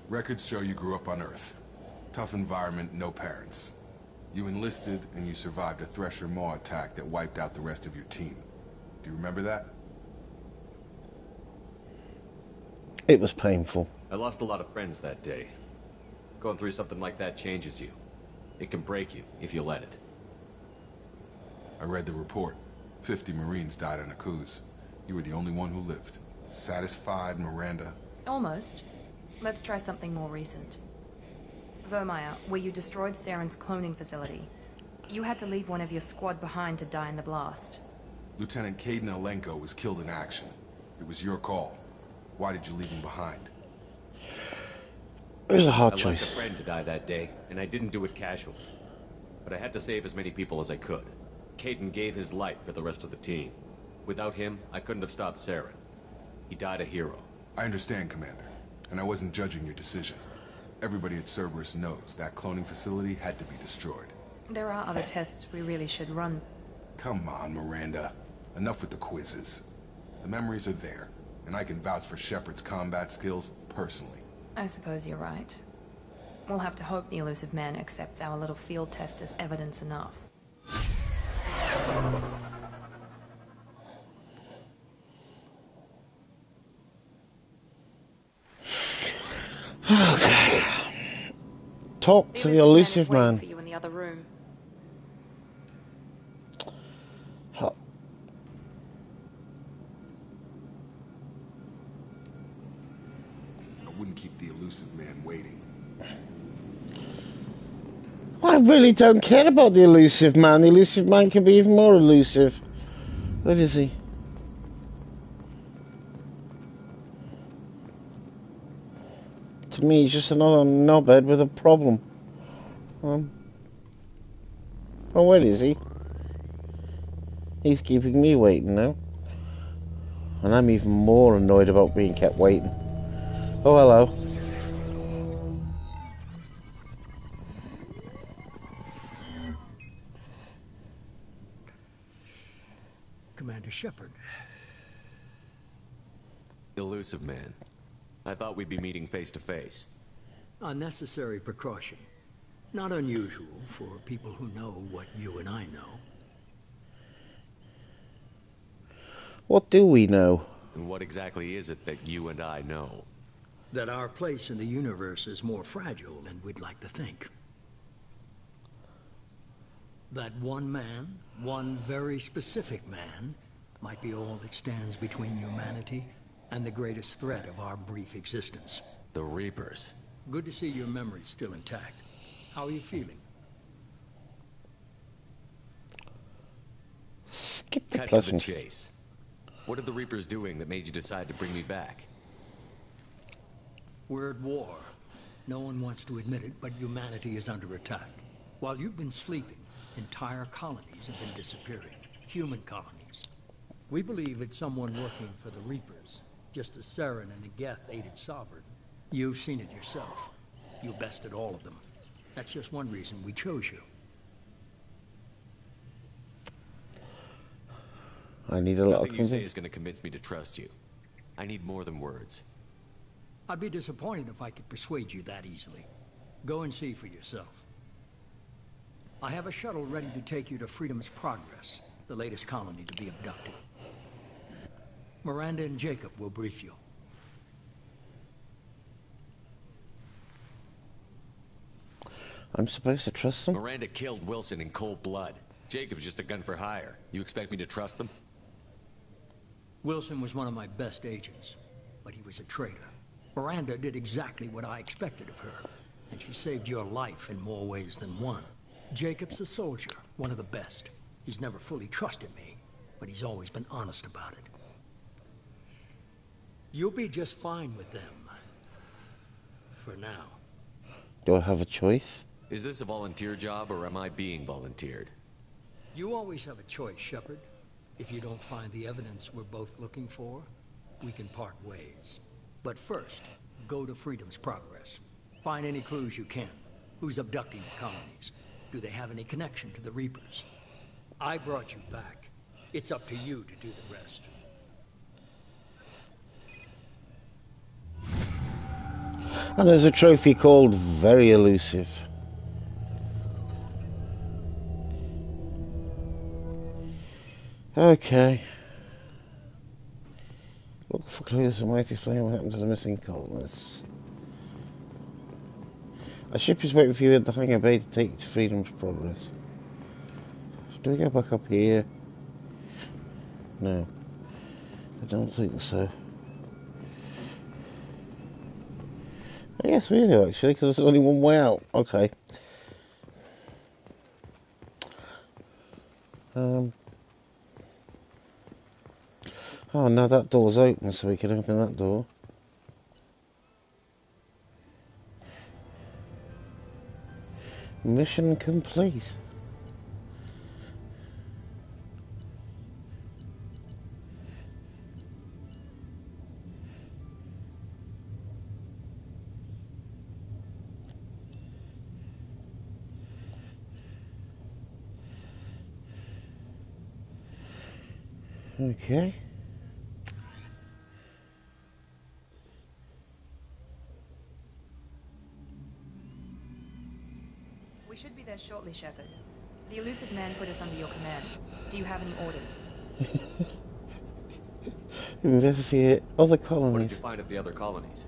Records show you grew up on Earth. Tough environment, no parents. You enlisted and you survived a Thresher Maw attack that wiped out the rest of your team. Do you remember that? It was painful. I lost a lot of friends that day. Going through something like that changes you. It can break you if you let it. I read the report. 50 Marines died on Akuz. You were the only one who lived. Satisfied, Miranda? Almost. Let's try something more recent. Vermeer, where you destroyed Saren's cloning facility. You had to leave one of your squad behind to die in the blast. Lieutenant Kaidan Alenko was killed in action. It was your call. Why did you leave him behind? It was a hard I choice. lost a friend to die that day, and I didn't do it casually. But I had to save as many people as I could. Kaidan gave his life for the rest of the team. Without him, I couldn't have stopped Saren. He died a hero. I understand, Commander. And I wasn't judging your decision. Everybody at Cerberus knows that cloning facility had to be destroyed. There are other tests we really should run. Come on, Miranda. Enough with the quizzes. The memories are there, and I can vouch for Shepard's combat skills personally. I suppose you're right. We'll have to hope the elusive man accepts our little field test as evidence enough. Okay. Talk to the elusive man. For you in the other room. Huh. I wouldn't keep the elusive man waiting. I really don't care about the elusive man. The elusive man can be even more elusive. Where is he? To me, he's just another knobhead with a problem. Oh, where is he? He's keeping me waiting now. And I'm even more annoyed about being kept waiting. Oh, hello. Commander Shepard. Elusive man. I thought we'd be meeting face to face. Unnecessary precaution. Not unusual for people who know what you and I know. What do we know? And what exactly is it that you and I know? That our place in the universe is more fragile than we'd like to think. That one man, one very specific man, might be all that stands between humanity and the greatest threat of our brief existence. The Reapers. Good to see your memory's still intact. How are you feeling? Skip the Cut to question. the chase. What are the Reapers doing that made you decide to bring me back? We're at war. No one wants to admit it, but humanity is under attack. While you've been sleeping, entire colonies have been disappearing. Human colonies. We believe it's someone working for the Reapers, just as Saren and the Geth aided Sovereign. You've seen it yourself. You bested all of them. That's just one reason we chose you. I need a lot Nothing of you say convincing. is going to convince me to trust you. I need more than words. I'd be disappointed if I could persuade you that easily. Go and see for yourself. I have a shuttle ready to take you to Freedom's Progress, the latest colony to be abducted. Miranda and Jacob will brief you. I'm supposed to trust them? Miranda killed Wilson in cold blood. Jacob's just a gun for hire. You expect me to trust them? Wilson was one of my best agents, but he was a traitor. Miranda did exactly what I expected of her, and she saved your life in more ways than one. Jacob's a soldier, one of the best. He's never fully trusted me, but he's always been honest about it. You'll be just fine with them. For now. Do I have a choice? Is this a volunteer job, or am I being volunteered? You always have a choice, Shepard. If you don't find the evidence we're both looking for, we can part ways. But first, go to Freedom's Progress. Find any clues you can. Who's abducting the colonies? Do they have any connection to the Reapers? I brought you back. It's up to you to do the rest. And there's a trophy called Very Elusive. Okay. Look for clues and wait to explain what happened to the missing colonists. A ship is waiting for you at the hangar bay to take you to Freedom's Progress. Do we go back up here? No. I don't think so. Yes, we do actually, because there's only one way out. Okay. Oh, no, that door's open, so we can open that door. Mission complete. Okay. We should be there shortly, Shepard. The elusive man put us under your command. Do you have any orders? Investigate other What colonies. did you find at the other colonies?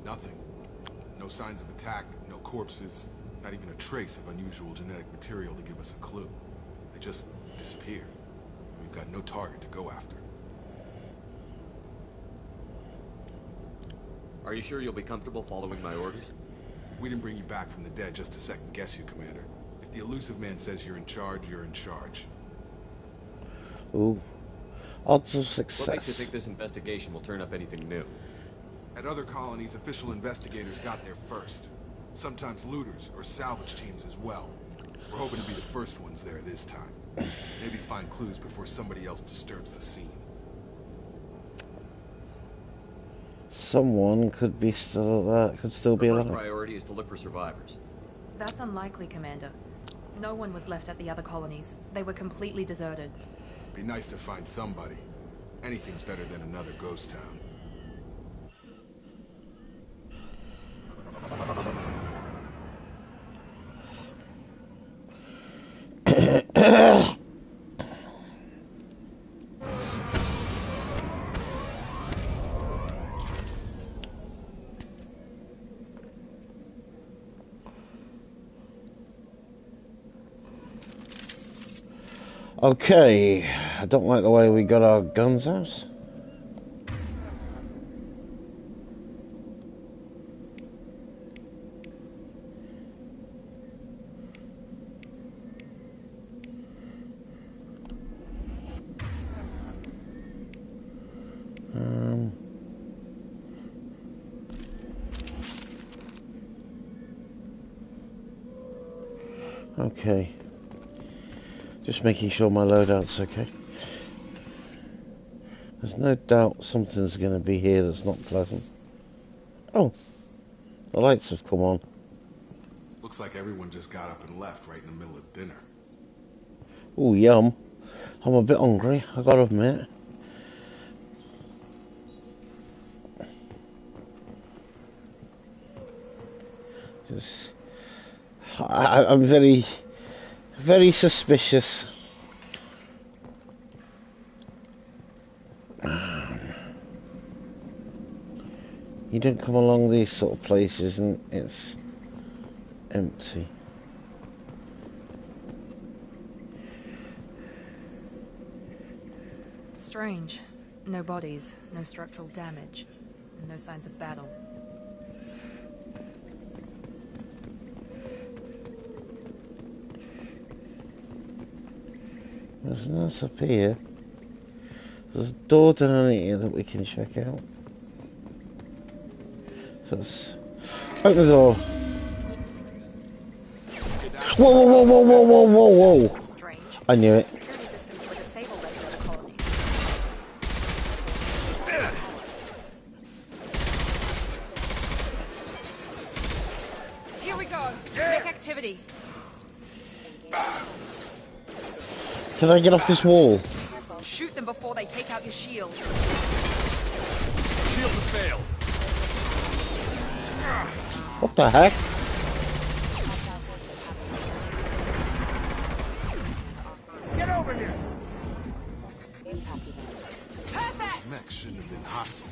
Nothing. No signs of attack, no corpses, not even a trace of unusual genetic material to give us a clue. They just disappeared. We've got no target to go after. Are you sure you'll be comfortable following my orders? We didn't bring you back from the dead just to second guess you, Commander. If the elusive man says you're in charge, you're in charge. Ooh. Odds of What makes you success. think this investigation will turn up anything new? At other colonies, official investigators got there first. Sometimes looters or salvage teams as well. We're hoping to be the first ones there this time. Maybe find clues before somebody else disturbs the scene. Someone could be still could still be Our first alive. priority is to look for survivors. That's unlikely, Commander. No one was left at the other colonies. They were completely deserted. Be nice to find somebody. Anything's better than another ghost town. Okay, I don't like the way we got our guns out. Okay. Just making sure my loadout's okay. There's no doubt something's going to be here that's not pleasant. Oh, the lights have come on. Looks like everyone just got up and left right in the middle of dinner. Ooh, yum. I'm a bit hungry, I gotta admit. Just... I'm very, very suspicious. You don't come along these sort of places and it's empty. Strange. No bodies, no structural damage, and no signs of battle. There's nothing up here. There's a door down here that we can check out. So let's open the door. Whoa, whoa, whoa, whoa, whoa, whoa, whoa! I knew it. Here we go. Make activity. Can I get off this wall? Shoot them before they take out your shield. Shield has failed. What the heck? Get over here! Perfect! Mech shouldn't have been hostile.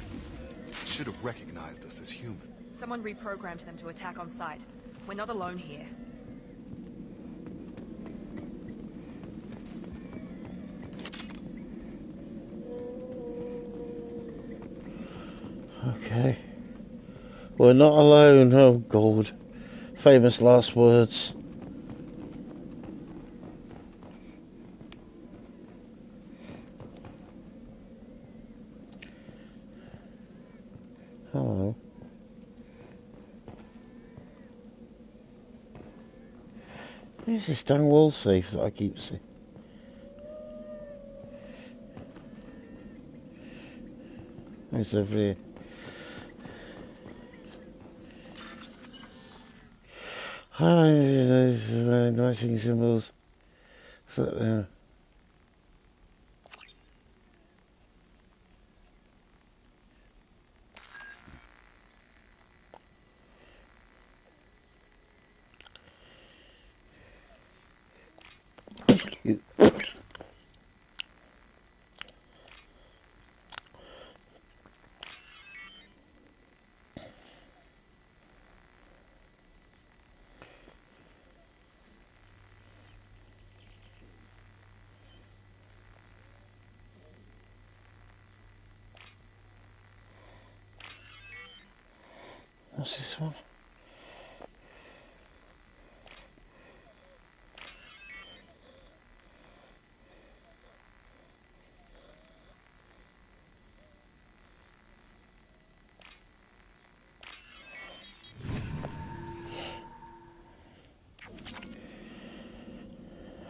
Should have recognized us as human. Someone reprogrammed them to attack on sight. We're not alone here. Okay. We're not alone, oh God. Famous last words. Hello. Where's this dang wall safe that I keep seeing? It's over here. Highlighting those matching symbols. So there. What's this one?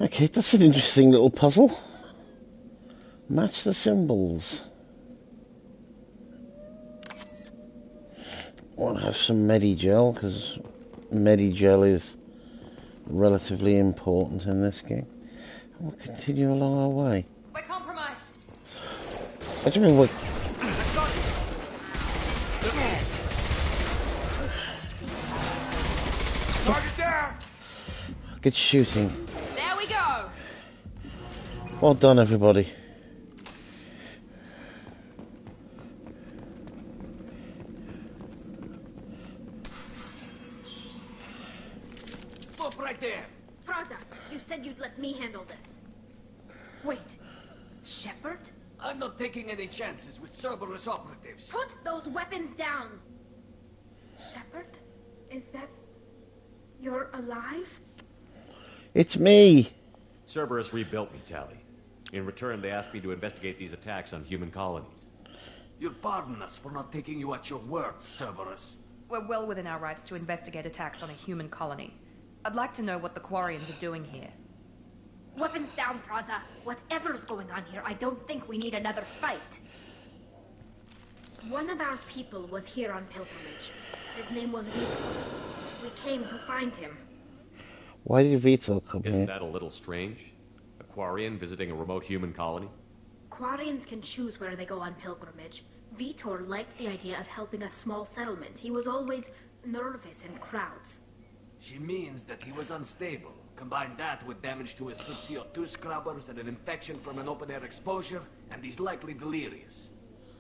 Okay, that's an interesting little puzzle. Match the symbols. I want to have some Medigel, because Medigel is relatively important in this game. And we'll continue along our way. We're compromised. What do you mean we're... Target down! Good shooting. There we go. Well done, everybody. Stop right there! Froza, you said you'd let me handle this. Shepard? I'm not taking any chances with Cerberus operatives. Put those weapons down! Shepard? Is that... You're alive? It's me! Cerberus rebuilt me, Tali. In return, they asked me to investigate these attacks on human colonies. You'll pardon us for not taking you at your word, Cerberus. We're well within our rights to investigate attacks on a human colony. I'd like to know what the Quarians are doing here. Weapons down, Praza. Whatever's going on here, I don't think we need another fight. One of our people was here on pilgrimage. His name was Vitor. We came to find him. Why did Vitor come Isn't here? that a little strange? A Quarian visiting a remote human colony? Quarians can choose where they go on pilgrimage. Vitor liked the idea of helping a small settlement. He was always nervous in crowds. She means that he was unstable. Combine that with damage to his suit CO2 scrubbers and an infection from an open-air exposure, and he's likely delirious.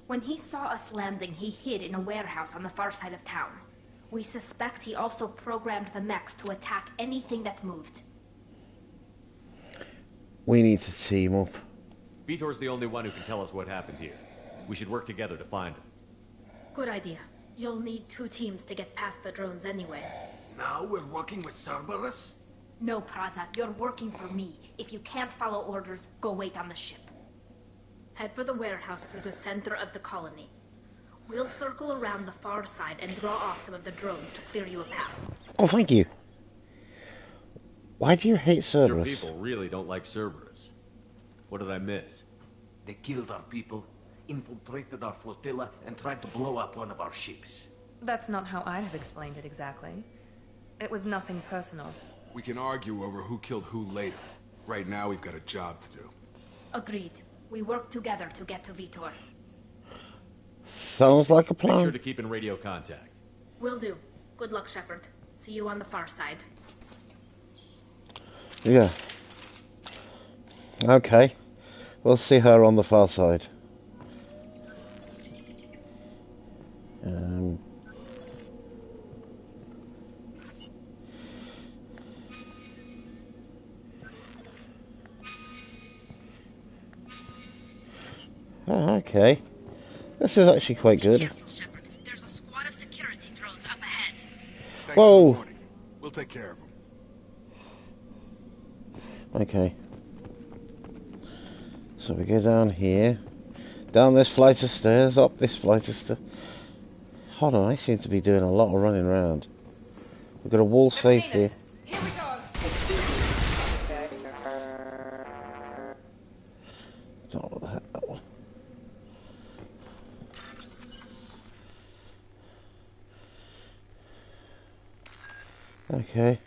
When he saw us landing, he hid in a warehouse on the far side of town. We suspect he also programmed the mechs to attack anything that moved. We need to team up. Vitor's the only one who can tell us what happened here. We should work together to find him. Good idea. You'll need 2 teams to get past the drones anyway. Now we're working with Cerberus? No, Praza, you're working for me. If you can't follow orders, go wait on the ship. Head for the warehouse through the center of the colony. We'll circle around the far side and draw off some of the drones to clear you a path. Oh, thank you. Why do you hate Cerberus? Your people really don't like Cerberus. What did I miss? They killed our people, infiltrated our flotilla, and tried to blow up one of our ships. That's not how I'd have explained it exactly. It was nothing personal. We can argue over who killed who later. Right now, we've got a job to do. Agreed. We work together to get to Vitor. Sounds like a Make plan. sure to keep in radio contact. Will do. Good luck, Shepard. See you on the far side. Yeah. Okay. We'll see her on the far side. Oh, okay. This is actually quite good. Careful, Shepard. There's a squad of security drones up ahead. Thanks Whoa. for the warning. We'll take care of them. Okay. So we go down here. Down this flight of stairs. Up this flight of stairs. Hold on, I seem to be doing a lot of running around. We've got a wall safe here. Here we go. Don't know what the heck that was. Okay.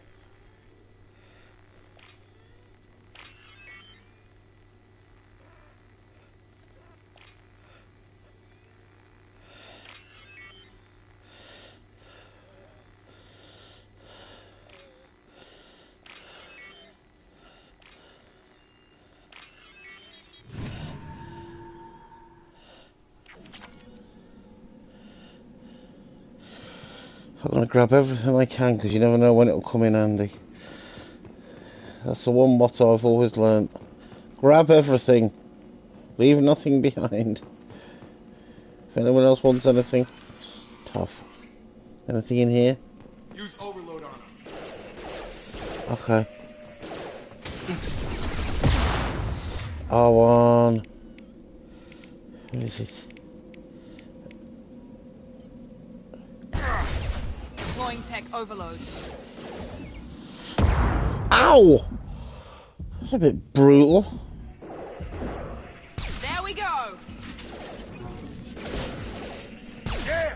I'm going to grab everything I can because you never know when it'll come in handy. That's the one motto I've always learned. Grab everything. Leave nothing behind. If anyone else wants anything, tough. Anything in here? Use overload on them. Okay. R1. Where is it? Deploying tech overload. Ow! That's a bit brutal. There we go. Yeah!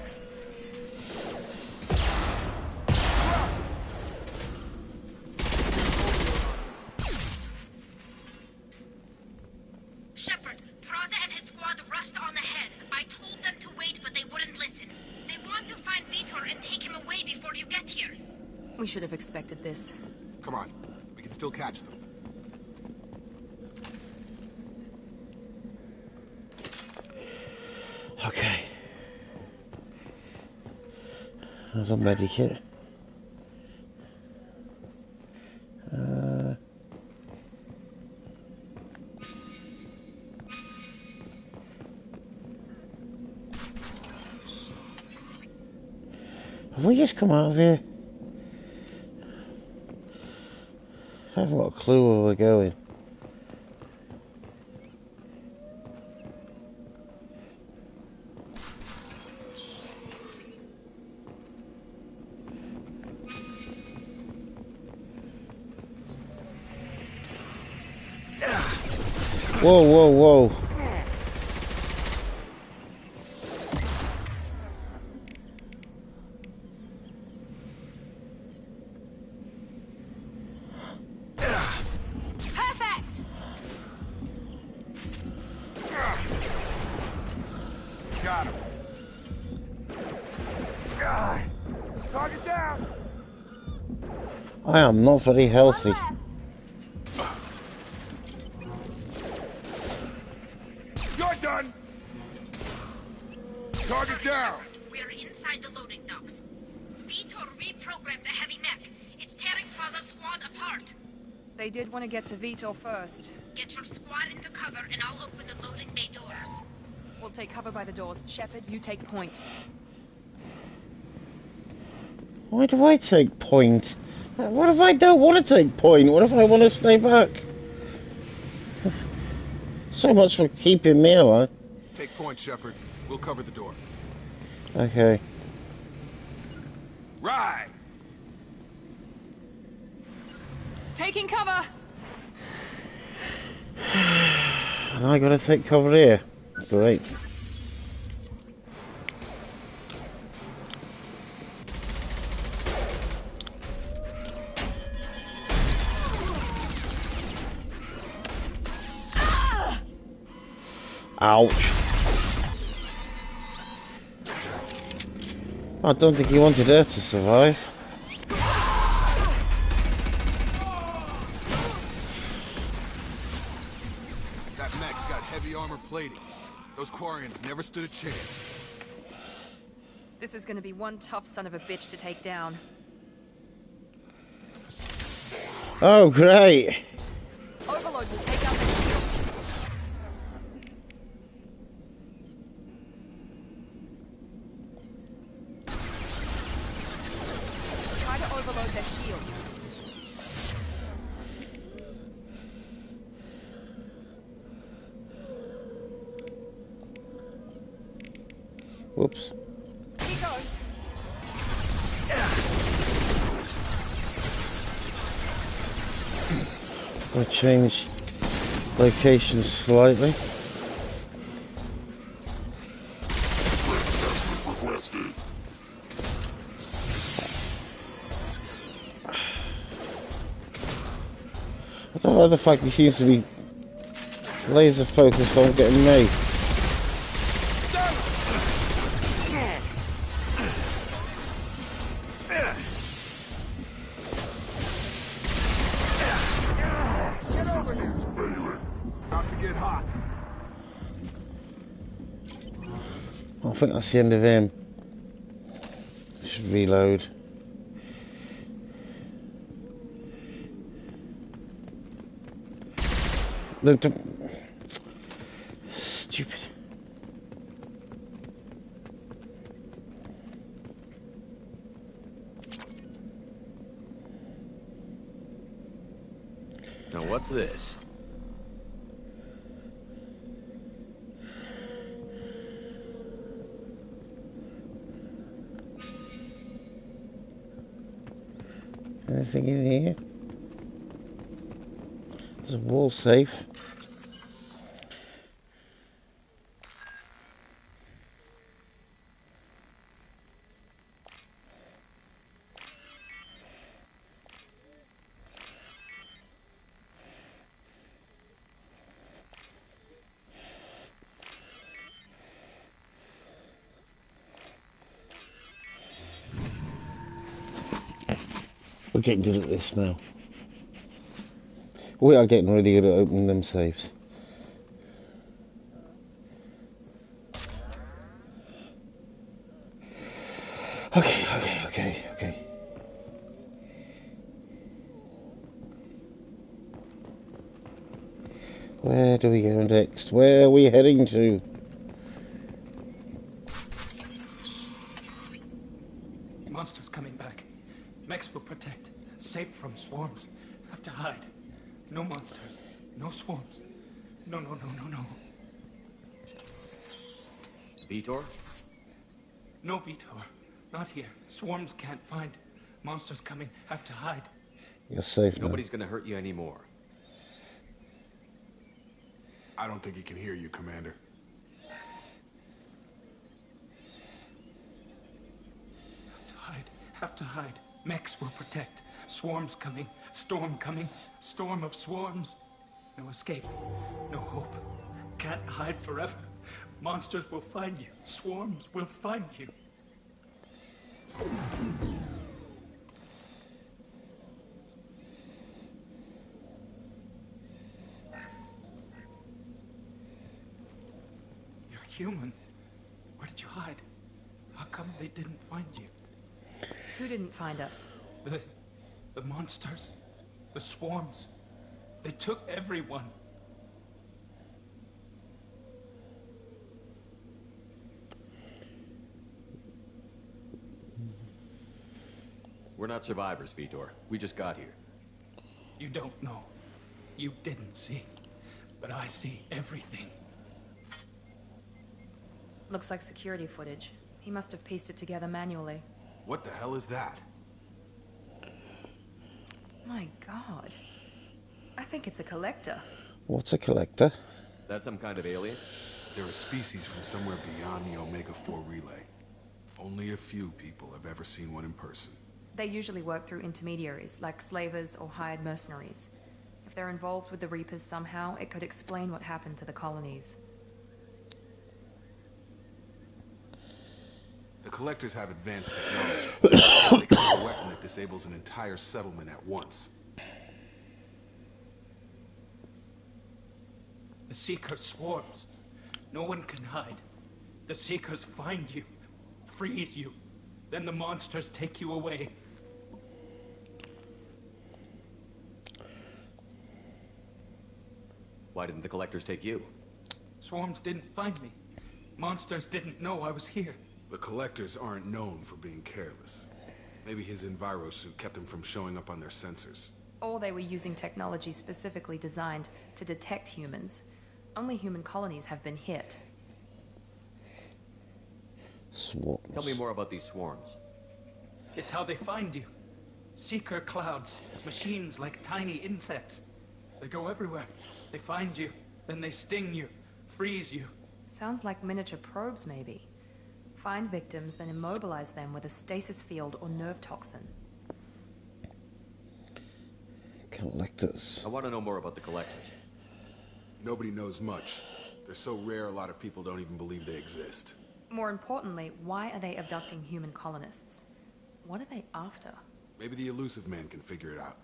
Shepard, Praza and his squad rushed on ahead. I told them to wait, but they wouldn't listen. They want to find Vitor and take him away before you get here. We should have expected this. Come on. We can still catch them. Okay. There's a medikit. Have we just come out of here? I haven't got a clue where we're going. Whoa, whoa, whoa. Perfect! Got him. Target down. I am not very healthy. Done. Target down. We're inside the loading docks. Vitor reprogrammed the heavy mech. It's tearing Plaza's squad apart. They did want to get to Vitor first. Get your squad into cover and I'll open the loading bay doors. We'll take cover by the doors. Shepard, you take point. Why do I take point? What if I don't want to take point? What if I want to stay back? So much for keeping me alive. Take point, Shepard. We'll cover the door. Okay. Right. Taking cover. And I gotta take cover here. Great. Ouch. I don't think he wanted her to survive. That mech's got heavy armor plating. Those Quarians never stood a chance. This is gonna be one tough son of a bitch to take down. Oh, great. Overload will take out the shield. Try to overload their shields. Whoops. He goes. I'll change location slightly. I don't like the fact he seems to be laser focused on getting me. Get over here. About to get hot. I think that's the end of him. Should reload. Look, stupid. Now what's this? Anything in here? There's a wall safe. We're getting good at this now. We are getting really good at opening them safes. Okay. Where do we go next? Where are we heading to? Monsters. coming back. Mechs will protect. Safe from swarms. Have to hide. No monsters. No swarms. No. Vitor? No, Vitor. Not here. Swarms can't find. Monsters coming. Have to hide. You're safe now. Nobody's gonna hurt you anymore. I don't think he can hear you, Commander. Have to hide. Mechs will protect. Swarms coming. Storm coming. Storm of swarms. No escape. No hope. Can't hide forever. Monsters will find you. Swarms will find you. You're human. Where did you hide? How come they didn't find you? Who didn't find us? The monsters. The swarms. They took everyone. We're not survivors, Vitor. We just got here. You don't know. You didn't see. But I see everything. Looks like security footage. He must have pieced it together manually. What the hell is that? My god. I think it's a collector. What's a collector? Is that some kind of alien? They're a species from somewhere beyond the Omega-4 relay. Only a few people have ever seen one in person. They usually work through intermediaries, like slavers or hired mercenaries. If they're involved with the Reapers somehow, it could explain what happened to the colonies. The Collectors have advanced technology. They can make a weapon that disables an entire settlement at once. The Seeker swarms. No one can hide. The Seekers find you, freeze you. Then the monsters take you away. Why didn't the Collectors take you? Swarms didn't find me. Monsters didn't know I was here. The Collectors aren't known for being careless. Maybe his envirosuit kept him from showing up on their sensors. Or they were using technology specifically designed to detect humans. Only human colonies have been hit. Swarms. Tell me more about these swarms. It's how they find you. Seeker clouds, machines like tiny insects. They go everywhere. They find you, then they sting you, freeze you. Sounds like miniature probes, maybe. Find victims, then immobilize them with a stasis field or nerve toxin. Collectors. I want to know more about the Collectors. Nobody knows much. They're so rare, a lot of people don't even believe they exist. More importantly, why are they abducting human colonists? What are they after? Maybe the Elusive Man can figure it out.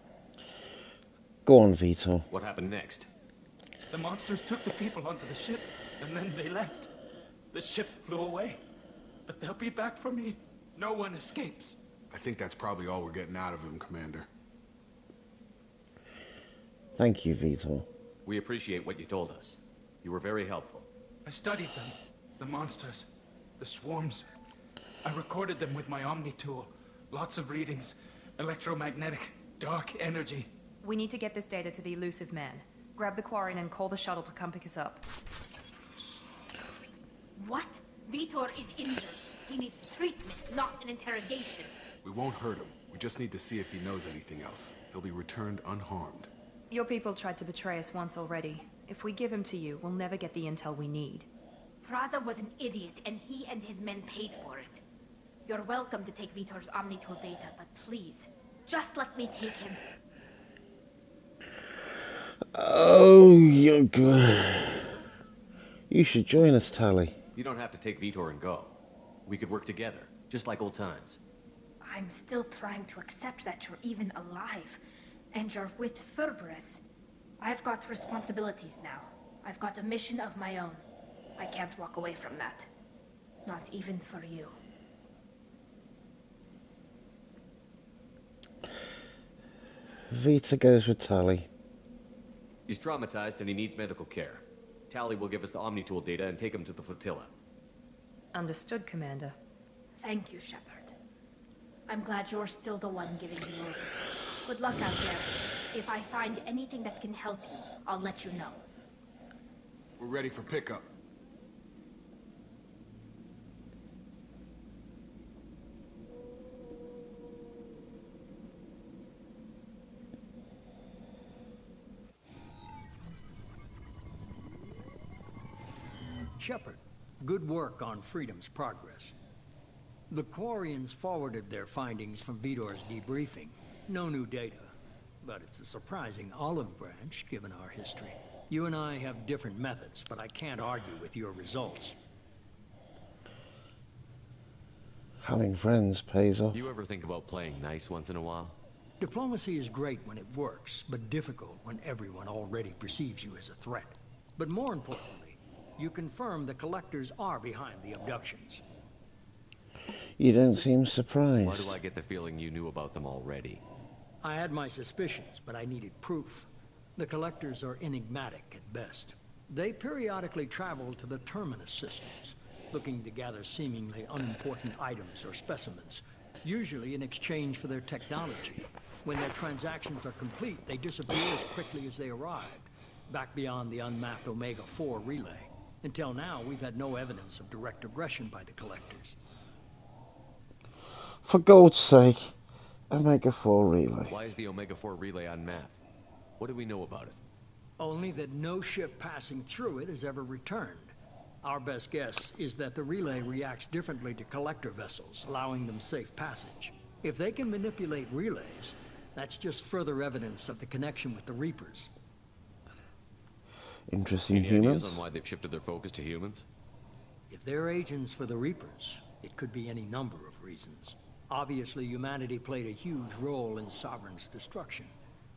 Go on, Vitor. What happened next? The monsters took the people onto the ship, and then they left. The ship flew away. But they'll be back for me. No one escapes. I think that's probably all we're getting out of him, Commander. Thank you, Vitor. We appreciate what you told us. You were very helpful. I studied them. The monsters. The swarms. I recorded them with my Omni tool. Lots of readings. Electromagnetic. Dark energy. We need to get this data to the Elusive Man. Grab the Quarren and call the shuttle to come pick us up. What? Vitor is injured. He needs treatment, not an interrogation. We won't hurt him. We just need to see if he knows anything else. He'll be returned unharmed. Your people tried to betray us once already. If we give him to you, we'll never get the intel we need. Praza was an idiot, and he and his men paid for it. You're welcome to take Vitor's Omnitool data, but please, just let me take him. Oh, you're good. You should join us, Tali. You don't have to take Vitor and go. We could work together, just like old times. I'm still trying to accept that you're even alive, and you're with Cerberus. I've got responsibilities now. I've got a mission of my own. I can't walk away from that. Not even for you. Vita goes with Tali. He's traumatized and he needs medical care. Tali will give us the Omnitool data and take him to the flotilla. Understood, Commander. Thank you, Shepard. I'm glad you're still the one giving the orders. Good luck out there. If I find anything that can help you, I'll let you know. We're ready for pickup. Shepard, good work on Freedom's progress. The Quarians forwarded their findings from Vidor's debriefing. No new data, but it's a surprising olive branch given our history. You and I have different methods, but I can't argue with your results. Having friends pays off. You ever think about playing nice once in a while? Diplomacy is great when it works, but difficult when everyone already perceives you as a threat. But more importantly, you confirm the Collectors are behind the abductions. You don't seem surprised. Why do I get the feeling you knew about them already? I had my suspicions, but I needed proof. The Collectors are enigmatic at best. They periodically travel to the Terminus systems, looking to gather seemingly unimportant items or specimens, usually in exchange for their technology. When their transactions are complete, they disappear as quickly as they arrived, back beyond the unmapped Omega-4 relay. Until now, we've had no evidence of direct aggression by the Collectors. For God's sake, Omega-4 relay. Why is the Omega-4 relay unmapped? What do we know about it? Only that no ship passing through it has ever returned. Our best guess is that the relay reacts differently to Collector vessels, allowing them safe passage. If they can manipulate relays, that's just further evidence of the connection with the Reapers. Interesting. Any humans? ideas on why they've shifted their focus to humans? If they're agents for the Reapers, it could be any number of reasons. Obviously, humanity played a huge role in Sovereign's destruction.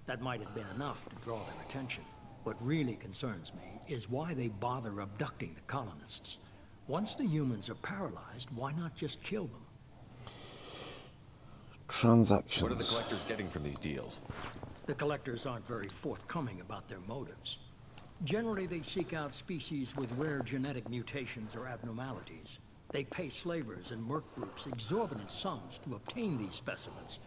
That might have been enough to draw their attention. What really concerns me is why they bother abducting the colonists. Once the humans are paralyzed, why not just kill them? Transactions. What are the Collectors getting from these deals? The Collectors aren't very forthcoming about their motives. Generally, they seek out species with rare genetic mutations or abnormalities. They pay slavers and merc groups exorbitant sums to obtain these specimens,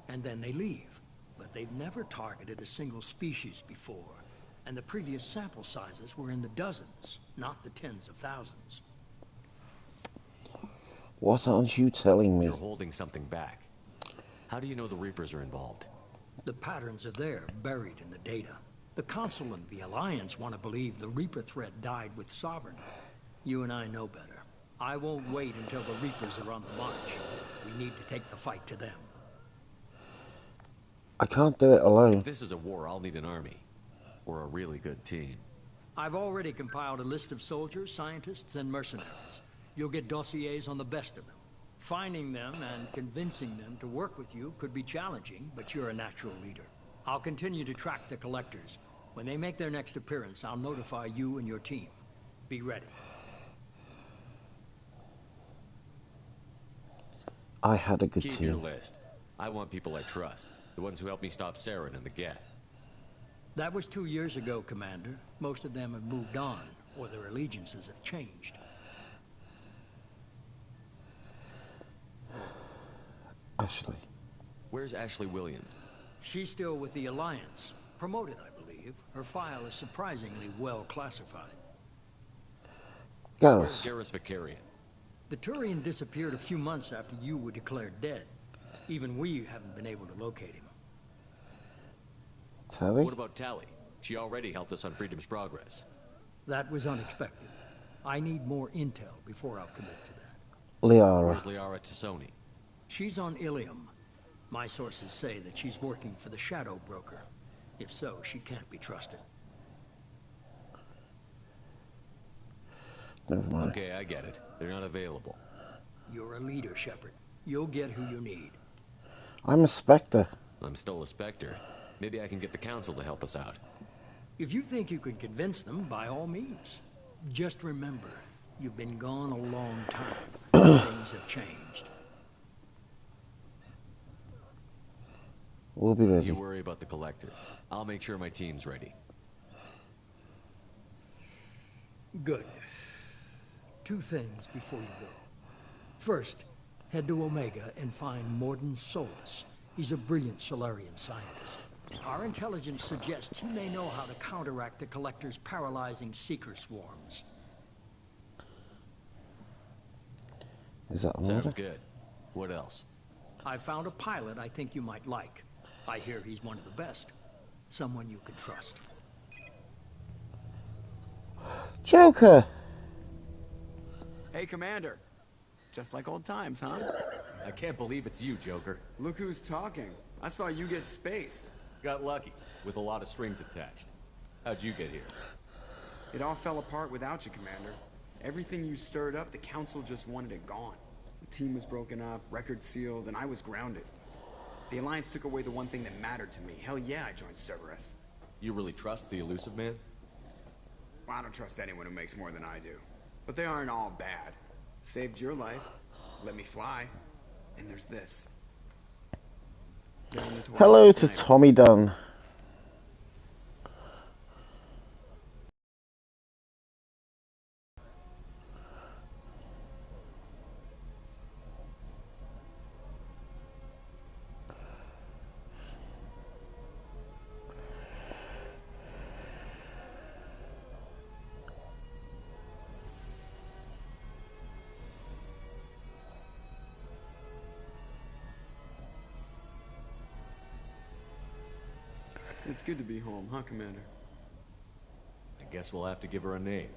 and then they leave. But they've never targeted a single species before, and the previous sample sizes were in the dozens, not the tens of thousands. What aren't you telling me? You're holding something back. How do you know the Reapers are involved? The patterns are there, buried in the data. The Council and the Alliance want to believe the Reaper threat died with Sovereign. You and I know better. I won't wait until the Reapers are on the march. We need to take the fight to them. I can't do it alone. If this is a war, I'll need an army. Or a really good team. I've already compiled a list of soldiers, scientists, and mercenaries. You'll get dossiers on the best of them. Finding them and convincing them to work with you could be challenging, but you're a natural leader. I'll continue to track the Collectors. When they make their next appearance, I'll notify you and your team. Be ready. I had a good Keep team. your list. I want people I trust. The ones who helped me stop Saren and the Geth. That was 2 years ago, Commander. Most of them have moved on, or their allegiances have changed. Ashley. Where's Ashley Williams? She's still with the Alliance. Promoted, I believe. Her file is surprisingly well classified. Where's Garrus Vakarian? The Turian disappeared a few months after you were declared dead. Even we haven't been able to locate him. Tali? What about Tali? She already helped us on Freedom's progress. That was unexpected. I need more intel before I'll commit to that. Liara. Where's Liara Tassoni? She's on Ilium. My sources say that she's working for the Shadow Broker. If so, she can't be trusted. Never mind. Okay, I get it. They're not available. You're a leader, Shepard. You'll get who you need. I'm a Spectre. I'm still a Spectre. Maybe I can get the Council to help us out. If you think you can convince them, by all means. Just remember, you've been gone a long time. Things have changed. We'll be ready. You worry about the Collectors. I'll make sure my team's ready. Good. 2 things before you go. First, Head to Omega and find Mordin Solus. He's a brilliant Solarian scientist. Our intelligence suggests he may know how to counteract the Collector's paralyzing seeker swarms. Is that an Sounds order? good. What else? I found a pilot I think you might like. I hear he's one of the best. Someone you can trust. Joker! Hey, Commander. Just like old times, huh? I can't believe it's you, Joker. Look who's talking. I saw you get spaced. Got lucky, with a lot of strings attached. How'd you get here? It all fell apart without you, Commander. Everything you stirred up, the Council just wanted it gone. The team was broken up, record sealed, and I was grounded. The Alliance took away the one thing that mattered to me. Hell yeah, I joined Cerberus. You really trust the Illusive Man? Well, I don't trust anyone who makes more than I do. But they aren't all bad. Saved your life, let me fly, and there's this. Hello to Tommy Dunn. It's good to be home, huh, Commander? I guess we'll have to give her a name.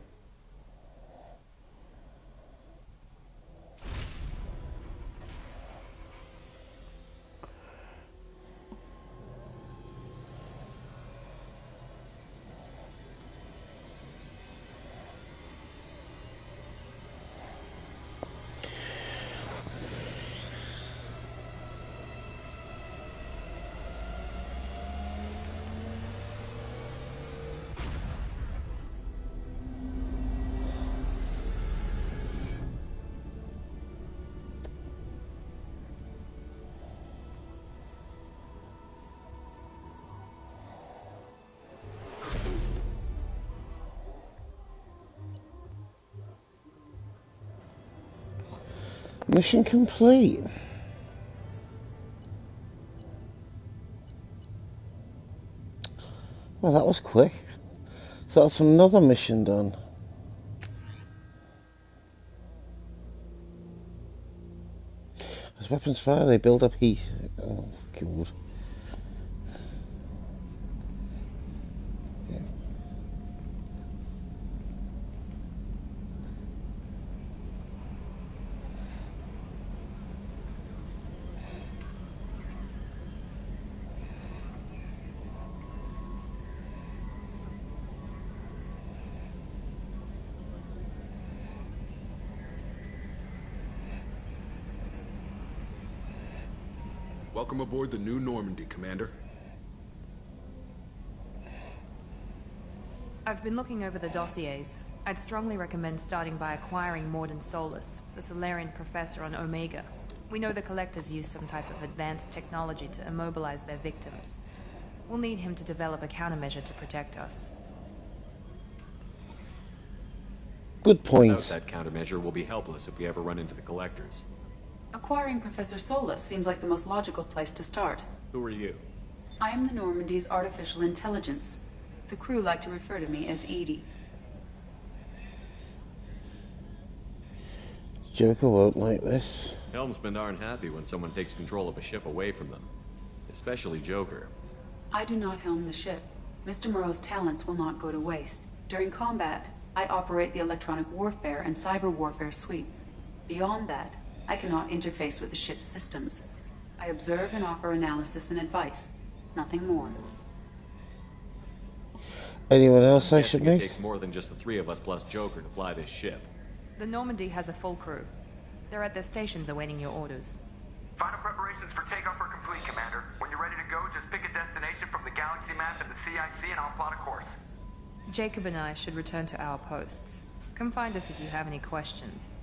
Mission complete. Well, that was quick. So that's another mission done. As weapons fire, they build up heat. Oh, God. Welcome aboard the New Normandy, Commander. I've been looking over the dossiers. I'd strongly recommend starting by acquiring Mordin Solus, the Solarian professor on Omega. We know the Collectors use some type of advanced technology to immobilize their victims. We'll need him to develop a countermeasure to protect us. Good point. Without that countermeasure, we'll be helpless if we ever run into the Collectors. Acquiring Professor Solus seems like the most logical place to start. Who are you? I am the Normandy's artificial intelligence. The crew like to refer to me as Edie. Joker won't like this. Helmsmen aren't happy when someone takes control of a ship away from them. Especially Joker. I do not helm the ship. Mr. Moreau's talents will not go to waste. During combat, I operate the electronic warfare and cyber warfare suites. Beyond that, I cannot interface with the ship's systems. I observe and offer analysis and advice. Nothing more. Anyone else I should It meet? takes more than just the three of us plus Joker to fly this ship. The Normandy has a full crew. They're at their stations awaiting your orders. Final preparations for takeoff are complete, Commander. When you're ready to go, just pick a destination from the galaxy map and the CIC and I'll plot a course. Jacob and I should return to our posts. Come find us if you have any questions.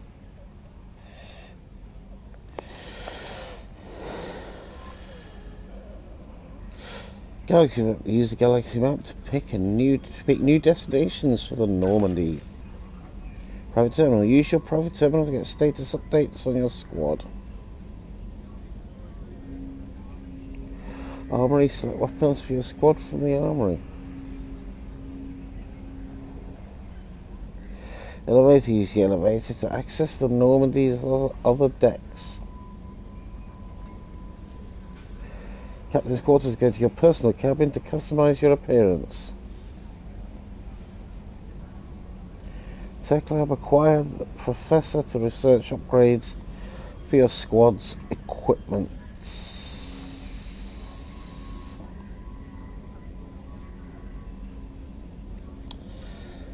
Galaxy map. Use the galaxy map to pick new destinations for the Normandy. Private terminal. Use your private terminal to get status updates on your squad. Armory, select weapons for your squad from the armory. Elevator, use the elevator to access the Normandy's other decks. Captain's quarters, go to your personal cabin to customize your appearance. Tech lab, acquire the professor to research upgrades for your squad's equipment.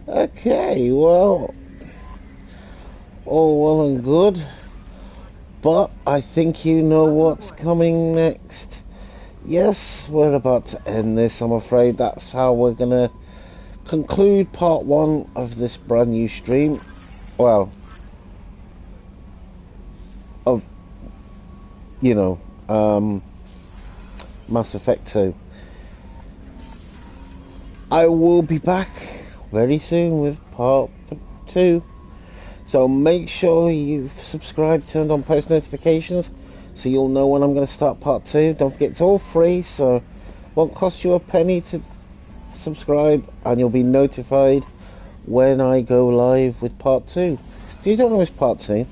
Okay, well, all well and good, but I think you know what's coming next. Yes, we're about to end this. I'm afraid that's how we're gonna conclude part 1 of this brand new stream. Well, of, you know, Mass Effect 2. I will be back very soon with part 2, so make sure you've subscribed, turned on post notifications, so you'll know when I'm going to start part 2. Don't forget, it's all free, so it won't cost you a penny to subscribe, and you'll be notified when I go live with part 2. You don't know it's part 2,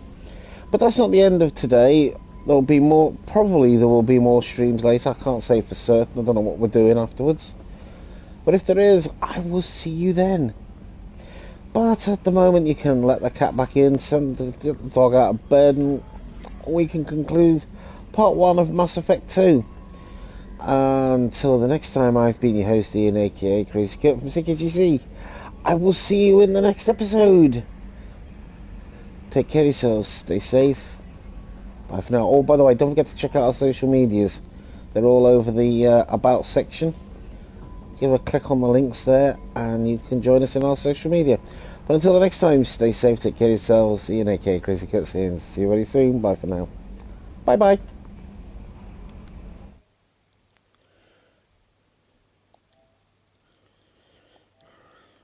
but that's not the end of today. There'll be more, probably there will be more streams later. I can't say for certain, I don't know what we're doing afterwards. But if there is, I will see you then. But at the moment, you can let the cat back in, send the dog out of bed, and we can conclude part 1 of Mass Effect 2. Until the next time, I've been your host, Ian, aka Crazy Kurt from CKGC. I will see you in the next episode. Take care of yourselves, stay safe. Bye for now. Oh, by the way, don't forget to check out our social medias. They're all over the About section. Give a click on the links there and you can join us in our social media. But until the next time, stay safe, take care of yourselves. Ian, aka Crazy Kurt, saying see you very soon. Bye for now. Bye bye.